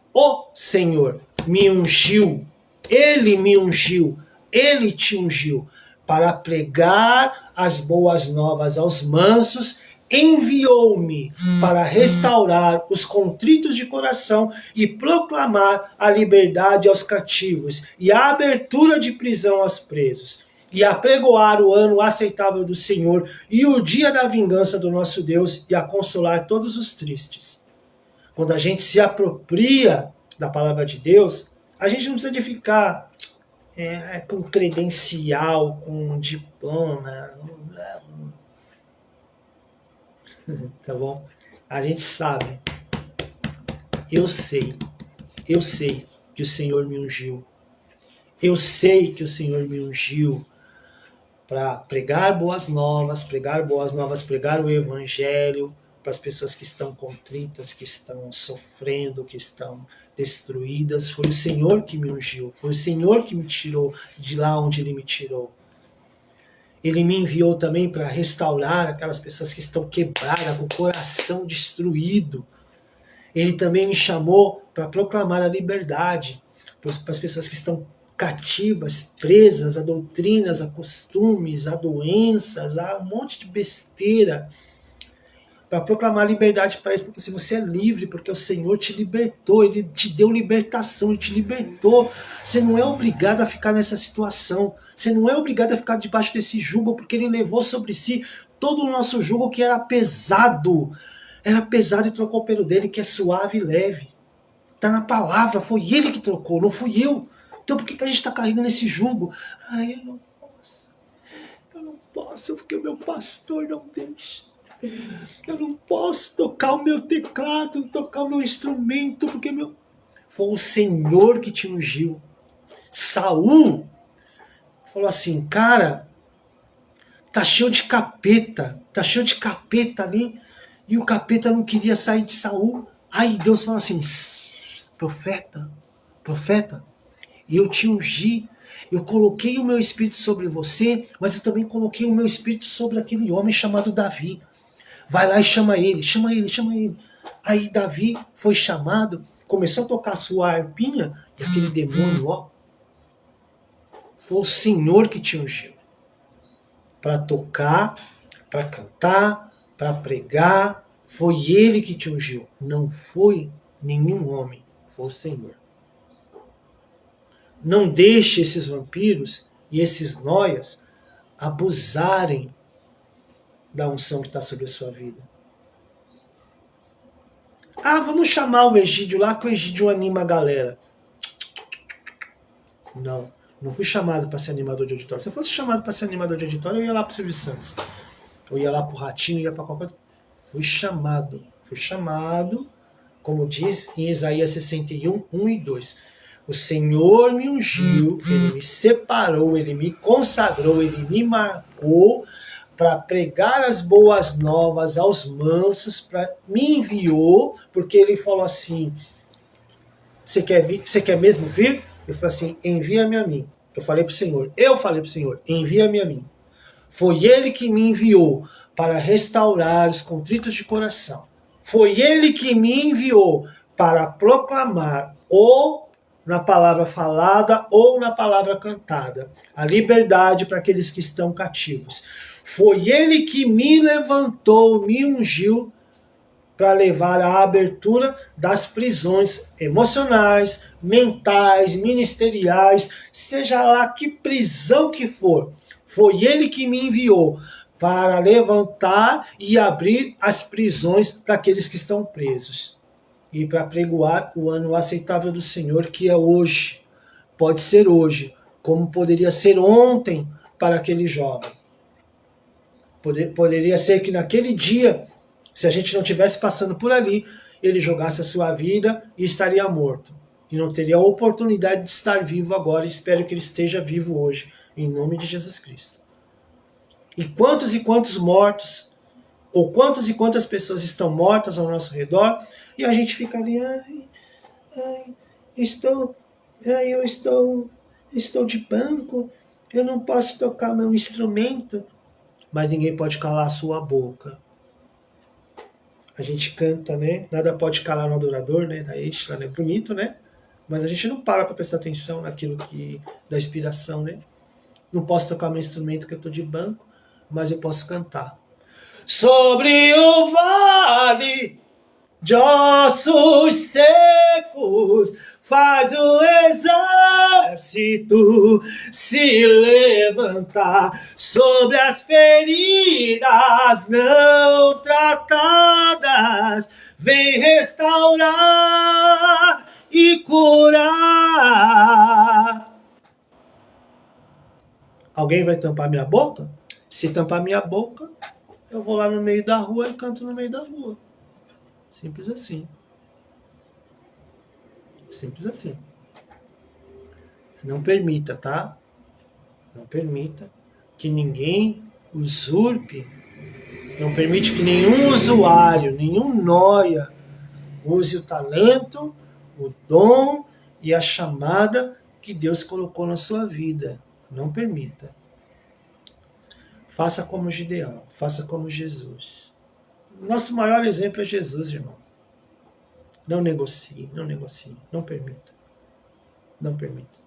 me ungiu, Ele me ungiu, Ele te ungiu, para pregar as boas novas aos mansos, enviou-me para restaurar os contritos de coração e proclamar a liberdade aos cativos e a abertura de prisão aos presos, e apregoar o ano aceitável do Senhor e o dia da vingança do nosso Deus, e a consolar todos os tristes. Quando a gente se apropria da palavra de Deus, a gente não precisa de ficar com credencial, com diploma, tá bom? A gente sabe, eu sei que o Senhor me ungiu. Eu sei que o Senhor me ungiu para pregar boas novas, pregar o evangelho para as pessoas que estão contritas, que estão sofrendo, que estão destruídas. Foi o Senhor que me ungiu, foi o Senhor que me tirou de lá onde Ele me tirou. Ele me enviou também para restaurar aquelas pessoas que estão quebradas, com o coração destruído. Ele também me chamou para proclamar a liberdade para as pessoas que estão cativas, presas a doutrinas, a costumes, a doenças, a um monte de besteira, para proclamar liberdade para eles, porque se você é livre, porque o Senhor te libertou, Ele te deu libertação, Ele te libertou. Você não é obrigado a ficar nessa situação, você não é obrigado a ficar debaixo desse jugo, porque Ele levou sobre si todo o nosso jugo que era pesado e trocou pelo dele, que é suave e leve. Está na palavra, foi Ele que trocou, não fui eu. Então por que a gente está carregando esse jugo? Ai, eu não posso, porque o meu pastor não deixa. Eu não posso tocar o meu teclado, tocar o meu instrumento, porque foi o Senhor que te ungiu. Saul falou assim, cara, tá cheio de capeta ali, e o capeta não queria sair de Saul. Aí Deus falou assim, profeta, eu te ungi, eu coloquei o meu espírito sobre você, mas eu também coloquei o meu espírito sobre aquele homem chamado Davi. Vai lá e chama ele. Aí Davi foi chamado, começou a tocar a sua harpinha, e aquele demônio, foi o Senhor que te ungiu. Para tocar, para cantar, para pregar, foi Ele que te ungiu. Não foi nenhum homem, foi o Senhor. Não deixe esses vampiros e esses noias abusarem da unção que está sobre a sua vida. Vamos chamar o Egídio lá, que o Egídio anima a galera. Não fui chamado para ser animador de auditório. Se eu fosse chamado para ser animador de auditório, eu ia lá para o Silvio Santos. Eu ia lá para o Ratinho, ia para qualquer outro. Fui chamado, como diz em Isaías 61, 1 e 2. O Senhor me ungiu, Ele me separou, Ele me consagrou, Ele me marcou para pregar as boas novas aos mansos, me enviou, porque Ele falou assim, você quer mesmo vir? Eu falei assim, envia-me a mim. Eu falei para o Senhor, envia-me a mim. Foi Ele que me enviou para restaurar os contritos de coração. Foi Ele que me enviou para proclamar, ou na palavra falada ou na palavra cantada, a liberdade para aqueles que estão cativos. Foi Ele que me levantou, me ungiu para levar à abertura das prisões emocionais, mentais, ministeriais, seja lá que prisão que for. Foi Ele que me enviou para levantar e abrir as prisões para aqueles que estão presos. E para pregoar o ano aceitável do Senhor, que é hoje. Pode ser hoje, como poderia ser ontem para aquele jovem. Poderia ser que naquele dia, se a gente não estivesse passando por ali, ele jogasse a sua vida e estaria morto. e não teria a oportunidade de estar vivo agora. Espero que ele esteja vivo hoje, em nome de Jesus Cristo. E quantos mortos, ou quantas e quantas pessoas estão mortas ao nosso redor, e a gente fica ali, ai, eu estou de banco, eu não posso tocar meu instrumento, mas ninguém pode calar a sua boca. A gente canta, né? Nada pode calar no adorador, né? Da Extra, né? Bonito, né? Mas a gente não para prestar atenção naquilo que da inspiração, né? Não posso tocar meu instrumento que eu tô de banco, mas eu posso cantar. Sobre o vale de ossos secos faz o exército se levantar, sobre as feridas não tratadas vem restaurar e curar. Alguém vai tampar minha boca? Se tampar minha boca, eu vou lá no meio da rua e canto no meio da rua. Simples assim. Simples assim. Não permita, tá? Não permita que ninguém usurpe, não permite que nenhum usuário, nenhum nóia use o talento, o dom e a chamada que Deus colocou na sua vida. Não permita. Faça como Gideão, faça como Jesus. Nosso maior exemplo é Jesus, irmão. Não negocie, não negocie, não permita. Não permita.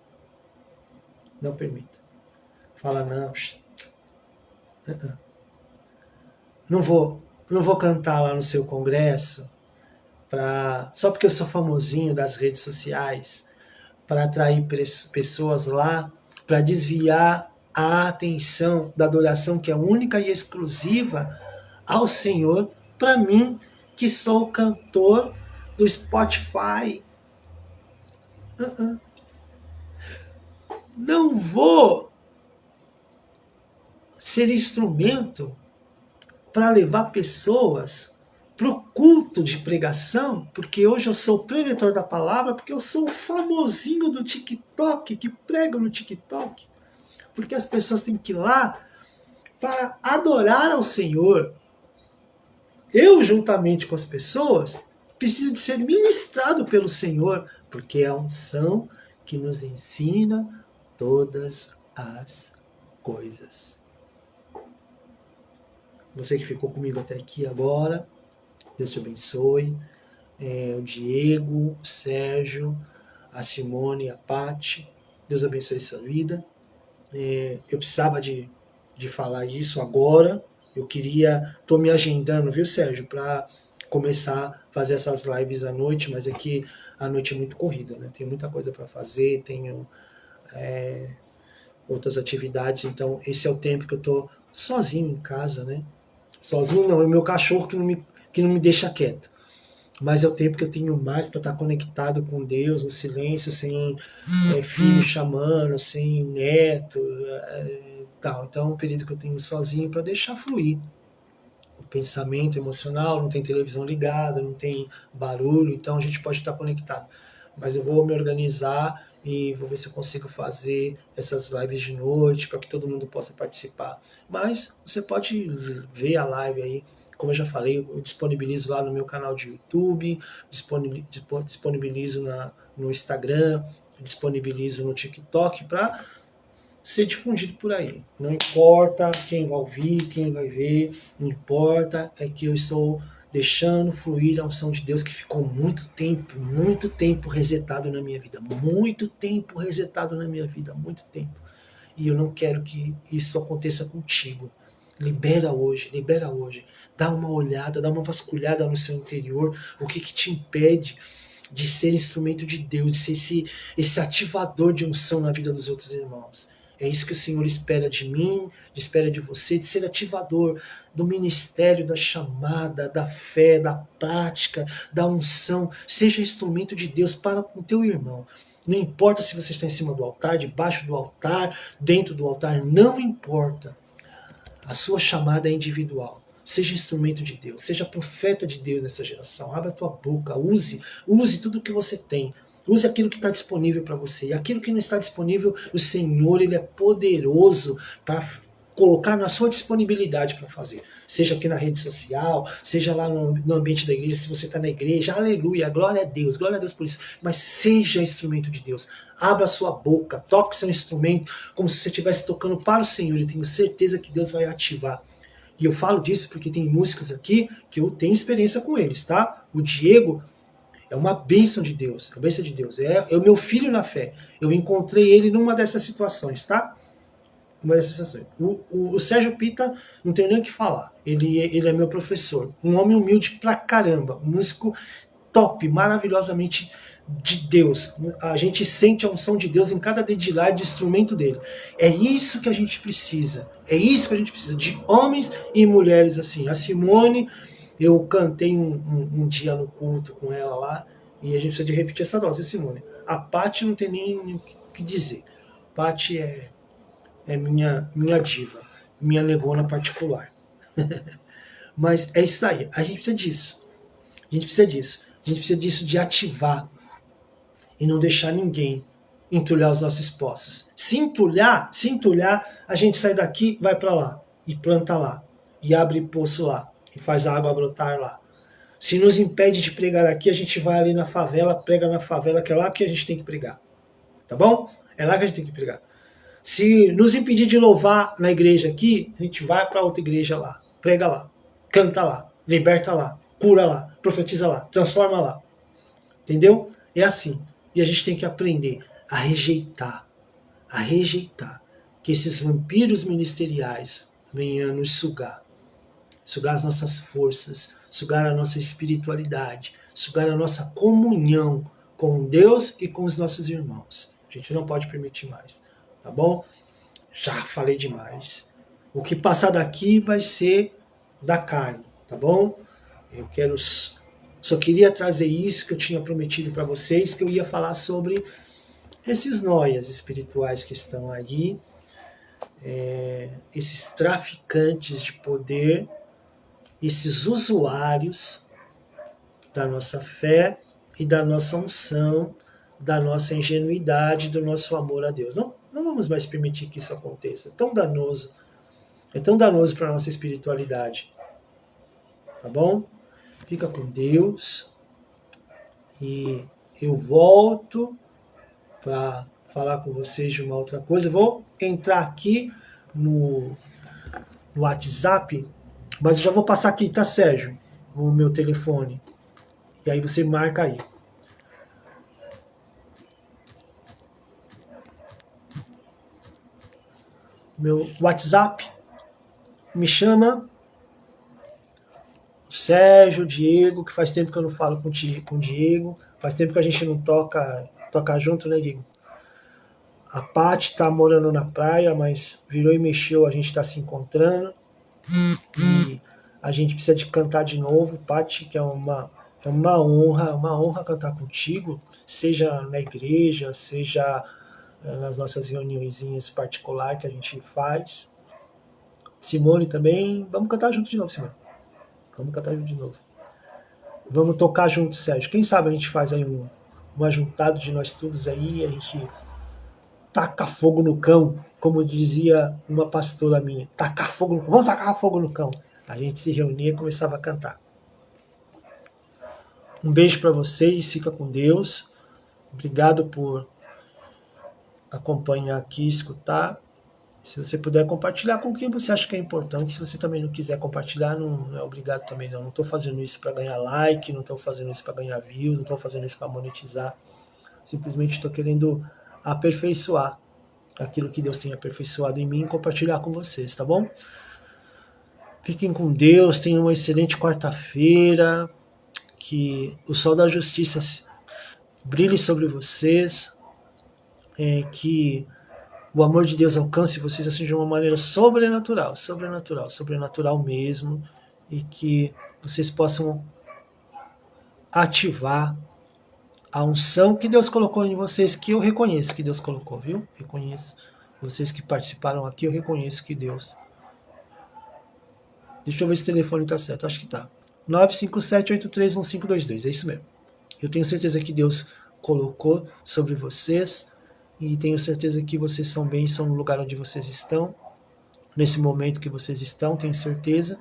Não permita. Fala, não. Não vou cantar lá no seu congresso só porque eu sou famosinho das redes sociais, para atrair pessoas lá, para desviar a atenção da adoração que é única e exclusiva ao Senhor, para mim, que sou o cantor do Spotify. Não vou ser instrumento para levar pessoas para o culto de pregação, porque hoje eu sou o preletor da palavra, porque eu sou o famosinho do TikTok, que prega no TikTok, porque as pessoas têm que ir lá para adorar ao Senhor. Eu, juntamente com as pessoas, preciso de ser ministrado pelo Senhor, porque é a unção que nos ensina todas as coisas. Você que ficou comigo até aqui agora, Deus te abençoe. O Diego, o Sérgio, a Simone, a Paty, Deus abençoe sua vida. Eu precisava de falar isso agora. Tô me agendando, viu, Sérgio, para começar a fazer essas lives à noite, mas é que a noite é muito corrida, né? Tem muita coisa para fazer, tenho outras atividades, então esse é o tempo que eu tô sozinho em casa, né? Sozinho não, é meu cachorro que não me deixa quieto. Mas é o tempo que eu tenho mais para estar conectado com Deus, no silêncio, sem filho chamando, sem neto, tal. Então é um período que eu tenho sozinho para deixar fluir o pensamento emocional, não tem televisão ligada, não tem barulho, então a gente pode estar conectado. Mas eu vou me organizar e vou ver se eu consigo fazer essas lives de noite para que todo mundo possa participar. Mas você pode ver a live aí, como eu já falei, eu disponibilizo lá no meu canal de YouTube, disponibilizo no Instagram, disponibilizo no TikTok para ser difundido por aí. Não importa quem vai ouvir, quem vai ver, não importa, é que eu estou deixando fluir a unção de Deus que ficou muito tempo resetado na minha vida, muito tempo resetado na minha vida, muito tempo. E eu não quero que isso aconteça contigo. Libera hoje, dá uma olhada, dá uma vasculhada no seu interior, o que te impede de ser instrumento de Deus, de ser esse ativador de unção na vida dos outros irmãos. É isso que o Senhor espera de mim, espera de você, de ser ativador do ministério, da chamada, da fé, da prática, da unção. Seja instrumento de Deus para com teu irmão. Não importa se você está em cima do altar, debaixo do altar, dentro do altar, não importa. A sua chamada é individual. Seja instrumento de Deus, seja profeta de Deus nessa geração. Abra a tua boca, use tudo que você tem Use aquilo que está disponível para você. E aquilo que não está disponível, o Senhor, Ele é poderoso para colocar na sua disponibilidade para fazer. Seja aqui na rede social, seja lá no ambiente da igreja, se você está na igreja, aleluia, glória a Deus por isso. Mas seja instrumento de Deus. Abra a sua boca, toque seu instrumento, como se você estivesse tocando para o Senhor. E tenho certeza que Deus vai ativar. E eu falo disso porque tem músicos aqui que eu tenho experiência com eles, tá? O Diego é uma bênção de Deus, é uma bênção de Deus. É o meu filho na fé. Eu encontrei ele numa dessas situações, tá? Uma dessas situações. O Sérgio Pita, não tenho nem o que falar. Ele é meu professor. Um homem humilde pra caramba. Um músico top, maravilhosamente de Deus. A gente sente a unção de Deus em cada dedilhar de instrumento dele. É isso que a gente precisa. É isso que a gente precisa, de homens e mulheres assim. A Simone, eu cantei um dia no culto com ela lá, e a gente precisa de repetir essa dose, Simone. A Paty não tem nem o que dizer. Paty é minha diva, minha negona particular. Mas é isso aí, a gente precisa disso. A gente precisa disso. A gente precisa disso de ativar e não deixar ninguém entulhar os nossos poços. Se entulhar, a gente sai daqui, vai para lá e planta lá e abre poço lá e faz a água brotar lá. Se nos impede de pregar aqui, a gente vai ali na favela, prega na favela, que é lá que a gente tem que pregar. Tá bom? É lá que a gente tem que pregar. Se nos impedir de louvar na igreja aqui, a gente vai para outra igreja lá, prega lá, canta lá, liberta lá, cura lá, profetiza lá, transforma lá. Entendeu? É assim. E a gente tem que aprender a rejeitar que esses vampiros ministeriais venham nos sugar. Sugar as nossas forças, sugar a nossa espiritualidade, sugar a nossa comunhão com Deus e com os nossos irmãos. A gente não pode permitir mais, tá bom? Já falei demais. O que passar daqui vai ser da carne, tá bom? Eu só queria trazer isso que eu tinha prometido para vocês, que eu ia falar sobre esses noias espirituais que estão aí, esses traficantes de poder, esses usuários da nossa fé e da nossa unção, da nossa ingenuidade, do nosso amor a Deus. Não vamos mais permitir que isso aconteça. É tão danoso para a nossa espiritualidade. Tá bom? Fica com Deus. E eu volto para falar com vocês de uma outra coisa. Vou entrar aqui no WhatsApp, mas eu já vou passar aqui, tá, Sérgio? O meu telefone. E aí você marca aí. Meu WhatsApp, me chama o Sérgio, o Diego, que faz tempo que eu não falo com o Diego, faz tempo que a gente não toca junto, né, Diego? A Paty tá morando na praia, mas virou e mexeu, a gente tá se encontrando. E a gente precisa de cantar de novo, Paty, que é uma honra cantar contigo, seja na igreja, seja nas nossas reuniõezinhas particulares que a gente faz. Simone também, vamos cantar junto de novo, Simone. Vamos cantar junto de novo. Vamos tocar junto, Sérgio. Quem sabe a gente faz aí um ajuntado de nós todos aí, a gente taca fogo no cão, como dizia uma pastora minha. Tacar fogo no cão. Vamos tacar fogo no cão. A gente se reunia e começava a cantar. Um beijo para vocês, fica com Deus. Obrigado por acompanhar aqui, escutar. Se você puder compartilhar com quem você acha que é importante, se você também não quiser compartilhar, não é obrigado também não. Não estou fazendo isso para ganhar like, não estou fazendo isso para ganhar views, não estou fazendo isso para monetizar. Simplesmente estou querendo aperfeiçoar aquilo que Deus tem aperfeiçoado em mim e compartilhar com vocês, tá bom? Fiquem com Deus, tenham uma excelente quarta-feira, que o sol da justiça brilhe sobre vocês, que o amor de Deus alcance vocês assim de uma maneira sobrenatural mesmo, e que vocês possam ativar a unção que Deus colocou em vocês, que eu reconheço que Deus colocou, viu? Reconheço. Vocês que participaram aqui, eu reconheço que Deus... Deixa eu ver se o telefone tá certo, acho que tá. 957-831522, é isso mesmo. Eu tenho certeza que Deus colocou sobre vocês, e tenho certeza que vocês são bênção no lugar onde vocês estão, nesse momento que vocês estão, tenho certeza.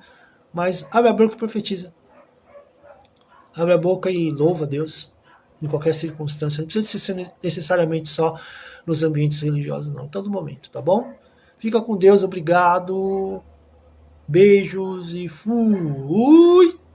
Mas abre a boca e profetiza. Abre a boca e louva a Deus em qualquer circunstância. Não precisa ser necessariamente só nos ambientes religiosos, não. Em todo momento, tá bom? Fica com Deus, obrigado. Beijos e fui!